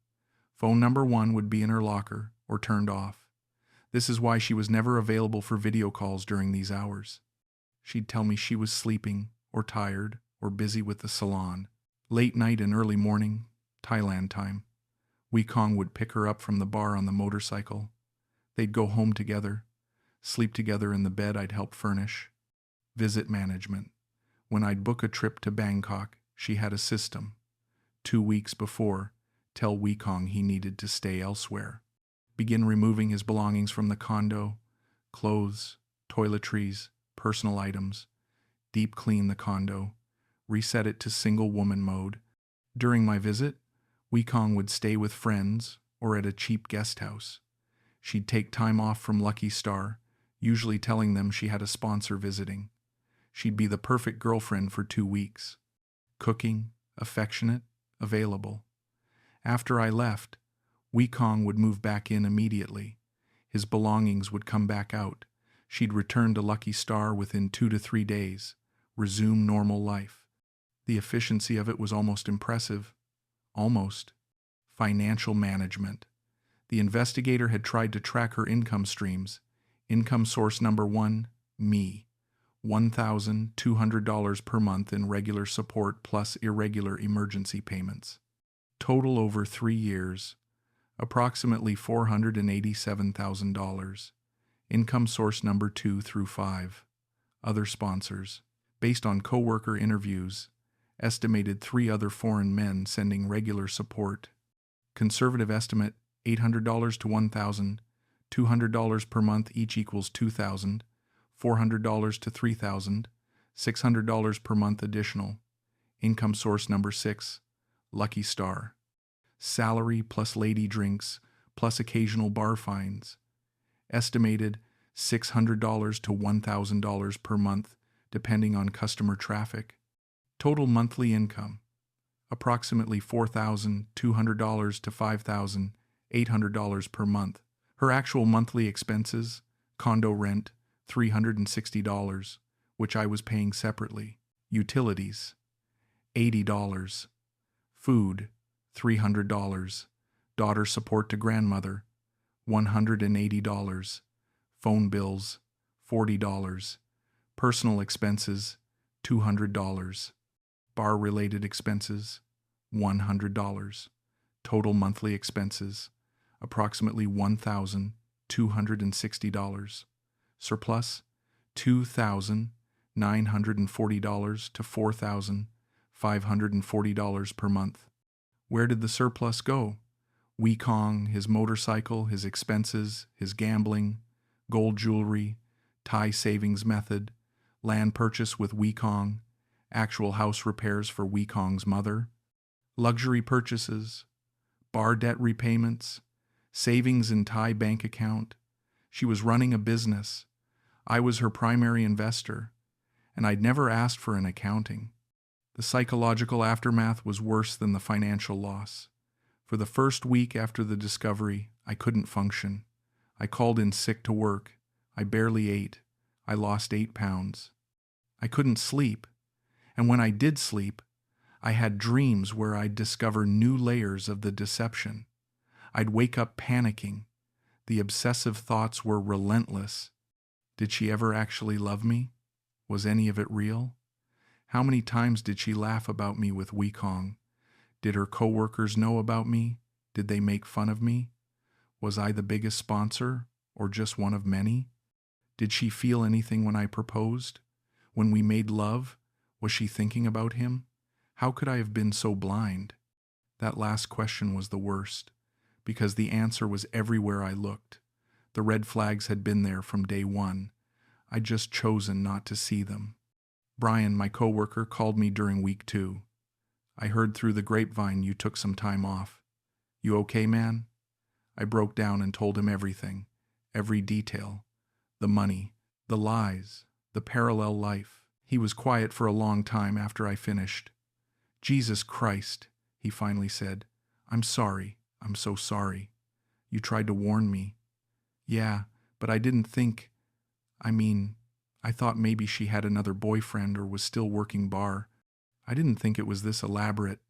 Phone number 1 would be in her locker or turned off. This is why she was never available for video calls during these hours. She'd tell me she was sleeping, or tired, or busy with the salon. Late night and early morning, Thailand time. Wekong would pick her up from the bar on the motorcycle. They'd go home together, sleep together in the bed I'd help furnish. Visit management. When I'd book a trip to Bangkok, she had a system. 2 weeks before, tell Wekong he needed to stay elsewhere. Begin removing his belongings from the condo, clothes, toiletries, personal items. Deep clean the condo. Reset it to single woman mode. During my visit, Wekong would stay with friends or at a cheap guest house. She'd take time off from Lucky Star, usually telling them she had a sponsor visiting. She'd be the perfect girlfriend for 2 weeks. Cooking, affectionate, available. After I left, Wekong would move back in immediately. His belongings would come back out. She'd return to Lucky Star within 2 to 3 days, resume normal life. The efficiency of it was almost impressive. Almost. Financial management. The investigator had tried to track her income streams. Income source number 1, me. $1,200 per month in regular support plus irregular emergency payments. Total over 3 years, approximately $487,000. Income source number 2 through 5. Other sponsors. Based on coworker interviews, estimated 3 other foreign men sending regular support. Conservative estimate, $800 to $1,000, $200 per month each equals $2,000, $400 to $3,000, $600 per month additional. Income source number 6, Lucky Star. Salary plus lady drinks plus occasional bar fines. Estimated $600 to $1,000 per month depending on customer traffic. Total monthly income, approximately $4,200 to $5,800 per month. Her actual monthly expenses, condo rent, $360, which I was paying separately. Utilities, $80. Food, $300. Daughter support to grandmother, $180. Phone bills, $40. Personal expenses, $200. Bar-related expenses, $100. Total monthly expenses, approximately $1,260. Surplus, $2,940 to $4,540 per month. Where did the surplus go? Wekong, his motorcycle, his expenses, his gambling, gold jewelry, Thai savings method, land purchase with Wekong, actual house repairs for Wekong's mother, luxury purchases, bar debt repayments, savings in Thai bank account. She was running a business. I was her primary investor, and I'd never asked for an accounting. The psychological aftermath was worse than the financial loss. For the first week after the discovery, I couldn't function. I called in sick to work. I barely ate. I lost 8 pounds. I couldn't sleep. And when I did sleep, I had dreams where I'd discover new layers of the deception. I'd wake up panicking. The obsessive thoughts were relentless. Did she ever actually love me? Was any of it real? How many times did she laugh about me with Wekong? Did her coworkers know about me? Did they make fun of me? Was I the biggest sponsor, or just one of many? Did she feel anything when I proposed? When we made love, was she thinking about him? How could I have been so blind? That last question was the worst, because the answer was everywhere I looked. The red flags had been there from day one. I'd just chosen not to see them. Brian, my coworker, called me during week 2. I heard through the grapevine you took some time off. You okay, man? I broke down and told him everything, every detail. The money, the lies, the parallel life. He was quiet for a long time after I finished. Jesus Christ, he finally said. I'm sorry. I'm so sorry. You tried to warn me. Yeah, but I didn't think... I thought maybe she had another boyfriend or was still working bar. I didn't think it was this elaborate.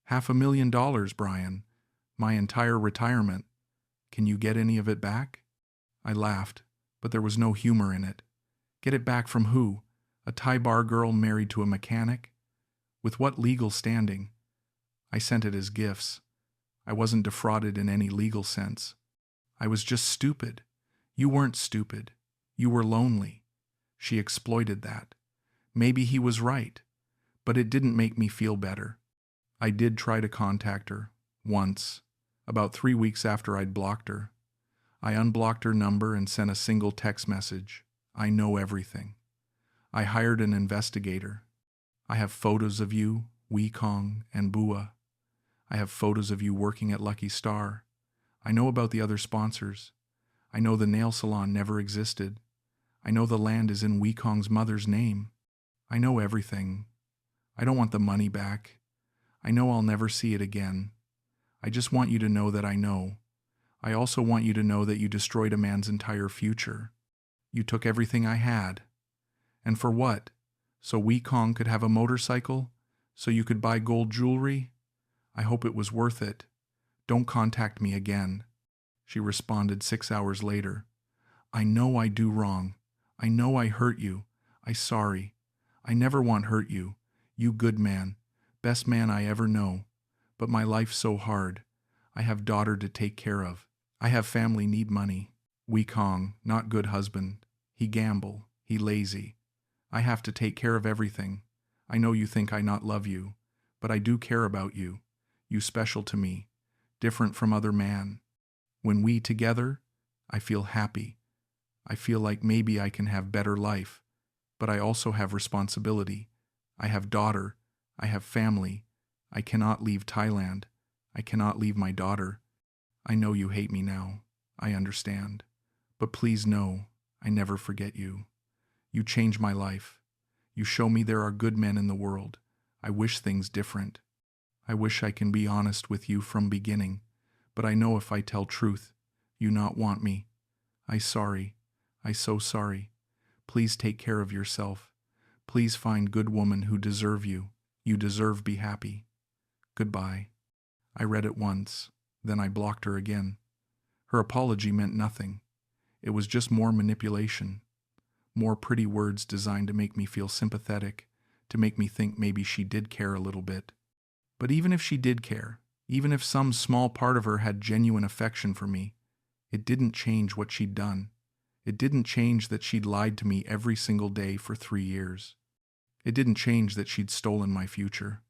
$500,000, Brian. My entire retirement. Can you get any of it back? I laughed, but there was no humor in it. Get it back from who? A Thai bar girl married to a mechanic? With what legal standing? I sent it as gifts. I wasn't defrauded in any legal sense. I was just stupid. You weren't stupid. You were lonely. She exploited that. Maybe he was right, but it didn't make me feel better. I did try to contact her, once, about 3 weeks after I'd blocked her. I unblocked her number and sent a single text message. I know everything. I hired an investigator. I have photos of you, Wekong, and Bua. I have photos of you working at Lucky Star. I know about the other sponsors. I know the nail salon never existed. I know the land is in Wekong's mother's name. I know everything. I don't want the money back. I know I'll never see it again. I just want you to know that I know. I also want you to know that you destroyed a man's entire future. You took everything I had. And for what? So Wekong could have a motorcycle? So you could buy gold jewelry? I hope it was worth it. Don't contact me again. She responded 6 hours later. I know I do wrong. I know I hurt you. I sorry. I never want hurt you. You good man. Best man I ever know. But my life's so hard. I have daughter to take care of. I have family need money. Wekong, not good husband. He gamble. He lazy. I have to take care of everything. I know you think I not love you. But I do care about you. You special to me. Different from other man. When we together, I feel happy. I feel like maybe I can have better life. But I also have responsibility. I have daughter. I have family. I cannot leave Thailand. I cannot leave my daughter. I know you hate me now. I understand. But please know, I never forget you. You change my life. You show me there are good men in the world. I wish things different. I wish I can be honest with you from beginning. But I know if I tell truth, you not want me. I sorry. I so sorry. Please take care of yourself. Please find good woman who deserve you. You deserve be happy. Goodbye. I read it once, then I blocked her again. Her apology meant nothing. It was just more manipulation. More pretty words designed to make me feel sympathetic, to make me think maybe she did care a little bit. But even if she did care, even if some small part of her had genuine affection for me, it didn't change what she'd done. It didn't change that she'd lied to me every single day for 3 years. It didn't change that she'd stolen my future.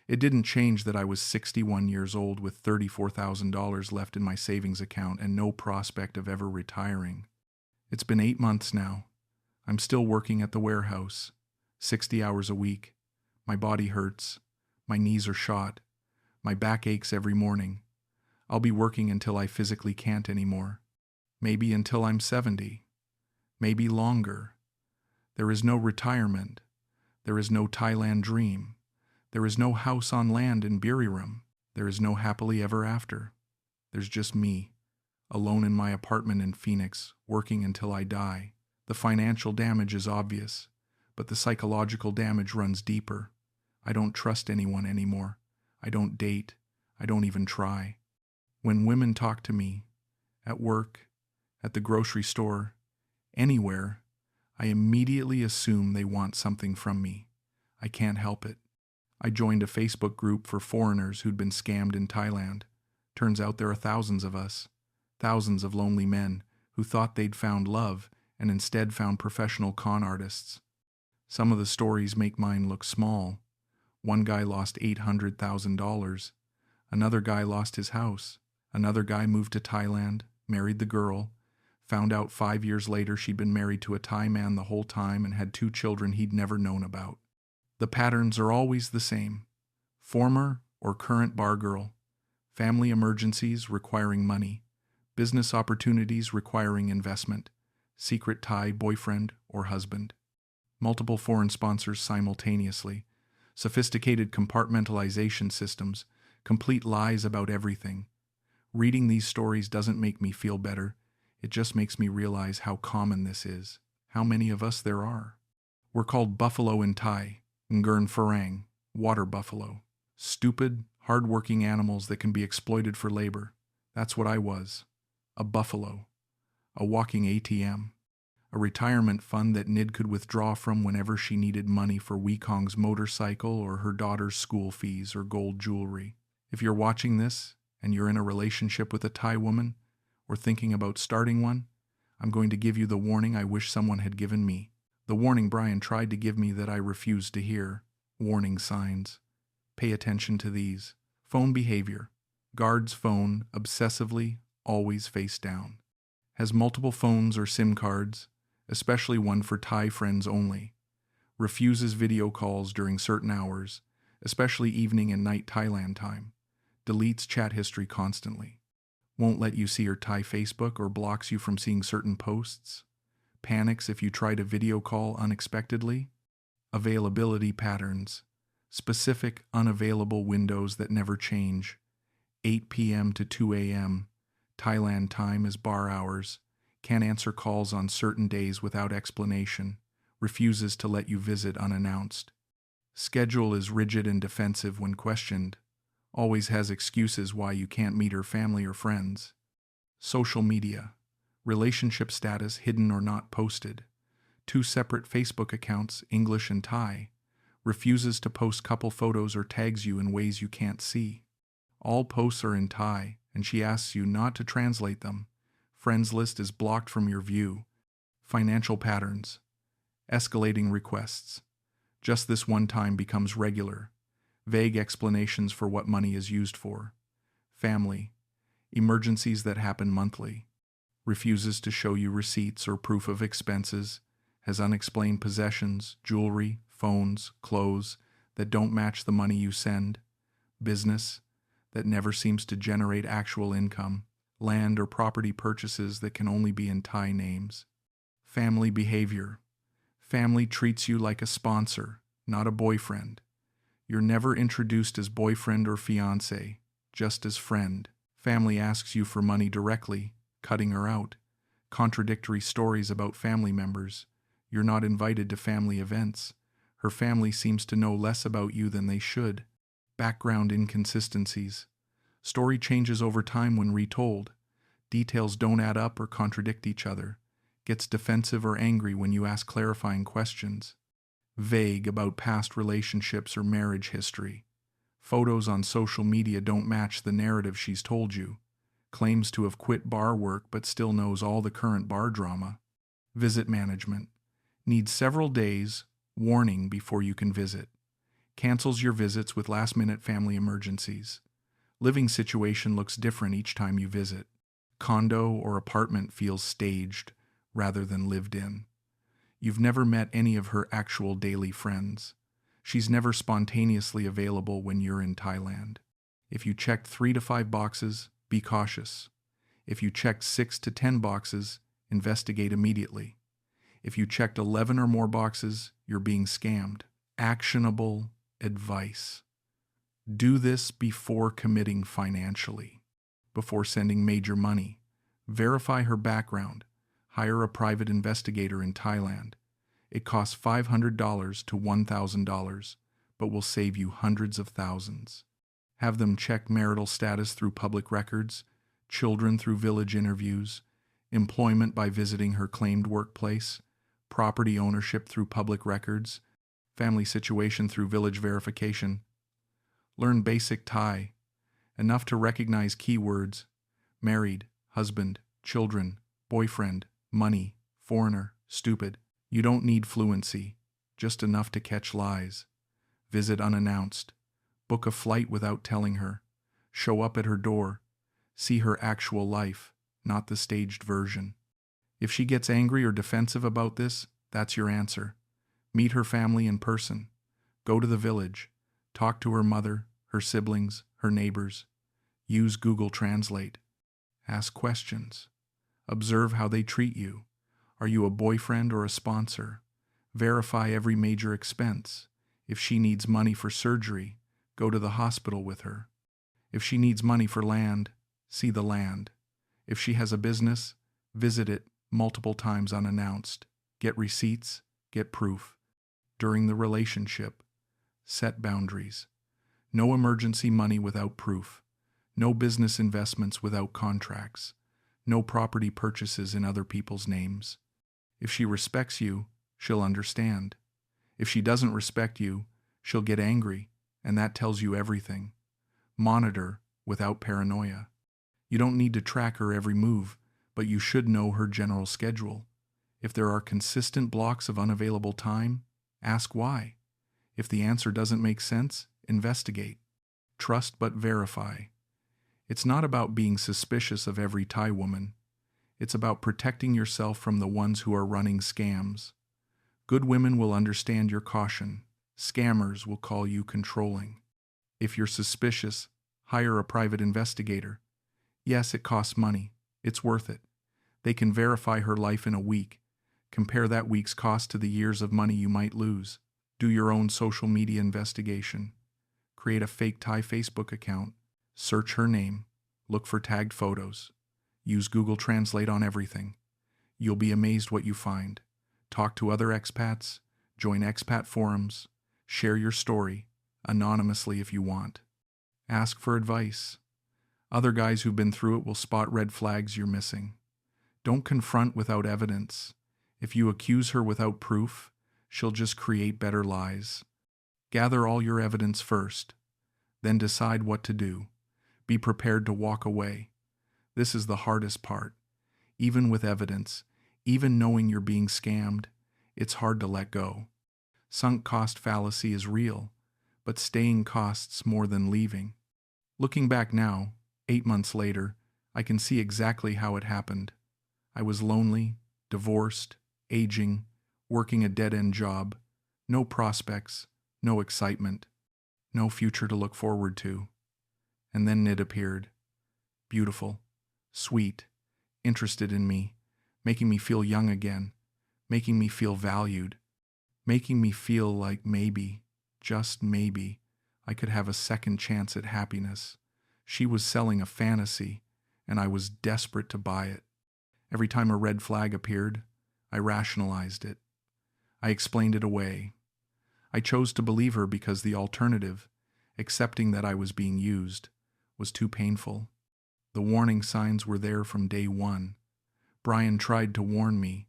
It didn't change that I was 61 years old with $34,000 left in my savings account and no prospect of ever retiring. It's been 8 months now. I'm still working at the warehouse, 60 hours a week. My body hurts. My knees are shot. My back aches every morning. I'll be working until I physically can't anymore. Maybe until I'm 70. Maybe longer. There is no retirement. There is no Thailand dream. There is no house on land in Buriram. There is no happily ever after. There's just me, alone in my apartment in Phoenix, working until I die. The financial damage is obvious, but the psychological damage runs deeper. I don't trust anyone anymore. I don't date. I don't even try. When women talk to me, at work, at the grocery store, anywhere, I immediately assume they want something from me. I can't help it. I joined a Facebook group for foreigners who'd been scammed in Thailand. Turns out there are thousands of us, thousands of lonely men who thought they'd found love and instead found professional con artists. Some of the stories make mine look small. One guy lost $800,000. Another guy lost his house. Another guy moved to Thailand, married the girl, Found out 5 years later she'd been married to a Thai man the whole time and had 2 children he'd never known about. The patterns are always the same. Former or current bar girl, family emergencies requiring money, business opportunities requiring investment, secret Thai boyfriend or husband, multiple foreign sponsors simultaneously, sophisticated compartmentalization systems, complete lies about everything. Reading these stories doesn't make me feel better. It just makes me realize how common this is, how many of us there are. We're called buffalo in Thai, Ngurn farang, water buffalo. Stupid, hard-working animals that can be exploited for labor. That's what I was. A buffalo. A walking ATM. A retirement fund that Nid could withdraw from whenever she needed money for Wekong's motorcycle or her daughter's school fees or gold jewelry. If you're watching this and you're in a relationship with a Thai woman or thinking about starting one, I'm going to give you the warning I wish someone had given me. The warning Brian tried to give me that I refused to hear. Warning signs. Pay attention to these. Phone behavior. Guards phone obsessively, always face down. Has multiple phones or SIM cards, especially one for Thai friends only. Refuses video calls during certain hours, especially evening and night Thailand time. Deletes chat history constantly. Won't let you see her Thai Facebook or blocks you from seeing certain posts. Panics if you try to video call unexpectedly. Availability patterns. Specific unavailable windows that never change. 8 p.m. to 2 a.m. Thailand time is bar hours. Can't answer calls on certain days without explanation. Refuses to let you visit unannounced. Schedule is rigid and defensive when questioned. Always has excuses why you can't meet her family or friends. Social media. Relationship status hidden or not posted. 2 separate Facebook accounts, English and Thai. Refuses to post couple photos or tags you in ways you can't see. All posts are in Thai, and she asks you not to translate them. Friends list is blocked from your view. Financial patterns. Escalating requests. Just this one time becomes regular. Vague explanations for what money is used for. Family. Emergencies that happen monthly. Refuses to show you receipts or proof of expenses. Has unexplained possessions, jewelry, phones, clothes that don't match the money you send. Business that never seems to generate actual income. Land or property purchases that can only be in Thai names. Family behavior. Family treats you like a sponsor, not a boyfriend. You're never introduced as boyfriend or fiancé, just as friend. Family asks you for money directly, cutting her out. Contradictory stories about family members. You're not invited to family events. Her family seems to know less about you than they should. Background inconsistencies. Story changes over time when retold. Details don't add up or contradict each other. Gets defensive or angry when you ask clarifying questions. Vague about past relationships or marriage history. Photos on social media don't match the narrative she's told you. Claims to have quit bar work but still knows all the current bar drama. Visit management. Needs several days, warning before you can visit. Cancels your visits with last-minute family emergencies. Living situation looks different each time you visit. Condo or apartment feels staged rather than lived in. You've never met any of her actual daily friends. She's never spontaneously available when you're in Thailand. If you checked 3 to 5 boxes, be cautious. If you checked 6 to 10 boxes, investigate immediately. If you checked 11 or more boxes, you're being scammed. Actionable advice. Do this before committing financially. Before sending major money. Verify her background. Hire a private investigator in Thailand. It costs $500 to $1,000, but will save you hundreds of thousands. Have them check marital status through public records, children through village interviews, employment by visiting her claimed workplace, property ownership through public records, family situation through village verification. Learn basic Thai, enough to recognize keywords: married, husband, children, boyfriend, money, foreigner, stupid. You don't need fluency, just enough to catch lies. Visit unannounced. Book a flight without telling her. Show up at her door. See her actual life, not the staged version. If she gets angry or defensive about this, that's your answer. Meet her family in person. Go to the village. Talk to her mother, her siblings, her neighbors. Use Google Translate. Ask questions. Observe how they treat you. Are you a boyfriend or a sponsor? Verify every major expense. If she needs money for surgery, go to the hospital with her. If she needs money for land, see the land. If she has a business, visit it multiple times unannounced. Get receipts, get proof. During the relationship, set boundaries. No emergency money without proof. No business investments without contracts. No property purchases in other people's names. If she respects you, she'll understand. If she doesn't respect you, she'll get angry, and that tells you everything. Monitor without paranoia. You don't need to track her every move, but you should know her general schedule. If there are consistent blocks of unavailable time, ask why. If the answer doesn't make sense, investigate. Trust but verify. It's not about being suspicious of every Thai woman. It's about protecting yourself from the ones who are running scams. Good women will understand your caution. Scammers will call you controlling. If you're suspicious, hire a private investigator. Yes, it costs money. It's worth it. They can verify her life in a week. Compare that week's cost to the years of money you might lose. Do your own social media investigation. Create a fake Thai Facebook account. Search her name. Look for tagged photos. Use Google Translate on everything. You'll be amazed what you find. Talk to other expats. Join expat forums. Share your story, anonymously if you want. Ask for advice. Other guys who've been through it will spot red flags you're missing. Don't confront without evidence. If you accuse her without proof, she'll just create better lies. Gather all your evidence first, then decide what to do. Be prepared to walk away. This is the hardest part. Even with evidence, even knowing you're being scammed, it's hard to let go. Sunk cost fallacy is real, but staying costs more than leaving. Looking back now, 8 months later, I can see exactly how it happened. I was lonely, divorced, aging, working a dead-end job, no prospects, no excitement, no future to look forward to. And then Nid appeared. Beautiful, sweet, interested in me, making me feel young again, making me feel valued, making me feel like maybe, just maybe, I could have a second chance at happiness. She was selling a fantasy, and I was desperate to buy it. Every time a red flag appeared, I rationalized it. I explained it away. I chose to believe her because the alternative, accepting that I was being used, was too painful. The warning signs were there from day one. Brian tried to warn me.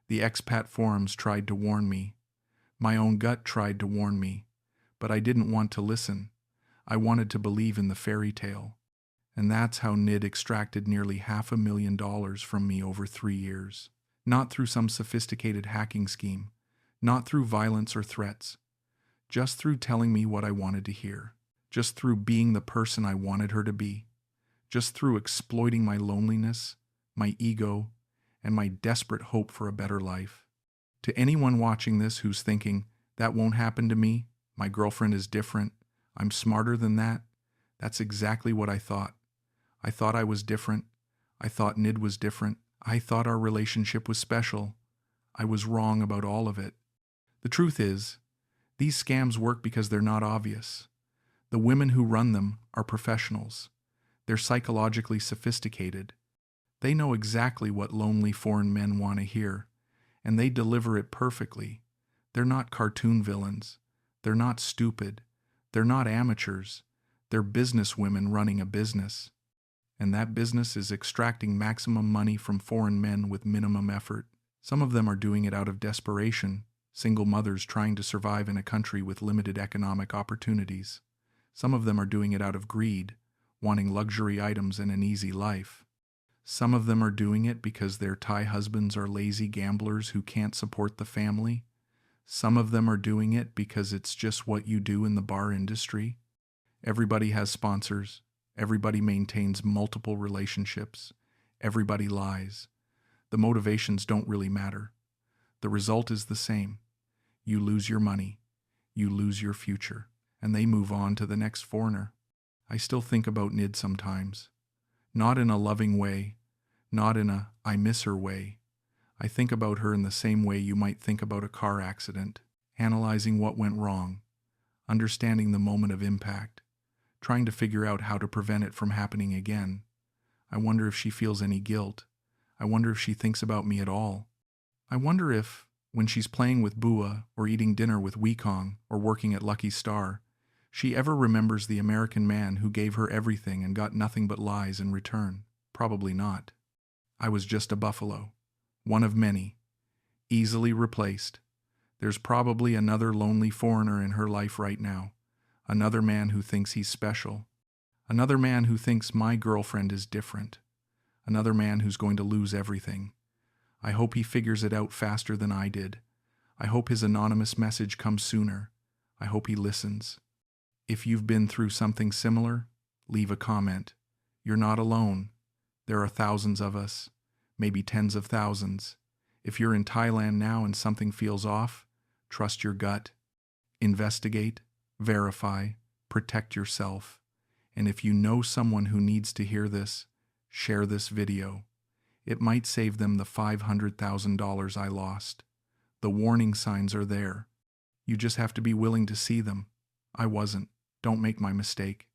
The expat forums tried to warn me. My own gut tried to warn me. But I didn't want to listen. I wanted to believe in the fairy tale. And that's how Nid extracted nearly $500,000 from me over 3 years. Not through some sophisticated hacking scheme. Not through violence or threats. Just through telling me what I wanted to hear. Just through being the person I wanted her to be. Just through exploiting my loneliness, my ego, and my desperate hope for a better life. To anyone watching this who's thinking, that won't happen to me, my girlfriend is different, I'm smarter than that, that's exactly what I thought. I thought I was different. I thought Nid was different. I thought our relationship was special. I was wrong about all of it. The truth is, these scams work because they're not obvious. The women who run them are professionals. They're psychologically sophisticated. They know exactly what lonely foreign men want to hear, and they deliver it perfectly. They're not cartoon villains. They're not stupid. They're not amateurs. They're business women running a business. And that business is extracting maximum money from foreign men with minimum effort. Some of them are doing it out of desperation, single mothers trying to survive in a country with limited economic opportunities. Some of them are doing it out of greed, wanting luxury items and an easy life. Some of them are doing it because their Thai husbands are lazy gamblers who can't support the family. Some of them are doing it because it's just what you do in the bar industry. Everybody has sponsors. Everybody maintains multiple relationships. Everybody lies. The motivations don't really matter. The result is the same. You lose your money. You lose your future. And they move on to the next foreigner. I still think about Nid sometimes. Not in a loving way. Not in a I miss her way. I think about her in the same way you might think about a car accident. Analyzing what went wrong. Understanding the moment of impact. Trying to figure out how to prevent it from happening again. I wonder if she feels any guilt. I wonder if she thinks about me at all. I wonder if, when she's playing with Bua or eating dinner with Wekong or working at Lucky Star, she ever remembers the American man who gave her everything and got nothing but lies in return. Probably not. I was just a buffalo. One of many. Easily replaced. There's probably another lonely foreigner in her life right now. Another man who thinks he's special. Another man who thinks my girlfriend is different. Another man who's going to lose everything. I hope he figures it out faster than I did. I hope his anonymous message comes sooner. I hope he listens. If you've been through something similar, leave a comment. You're not alone. There are thousands of us, maybe tens of thousands. If you're in Thailand now and something feels off, trust your gut. Investigate, verify, protect yourself. And if you know someone who needs to hear this, share this video. It might save them the $500,000 I lost. The warning signs are there. You just have to be willing to see them. I wasn't. Don't make my mistake.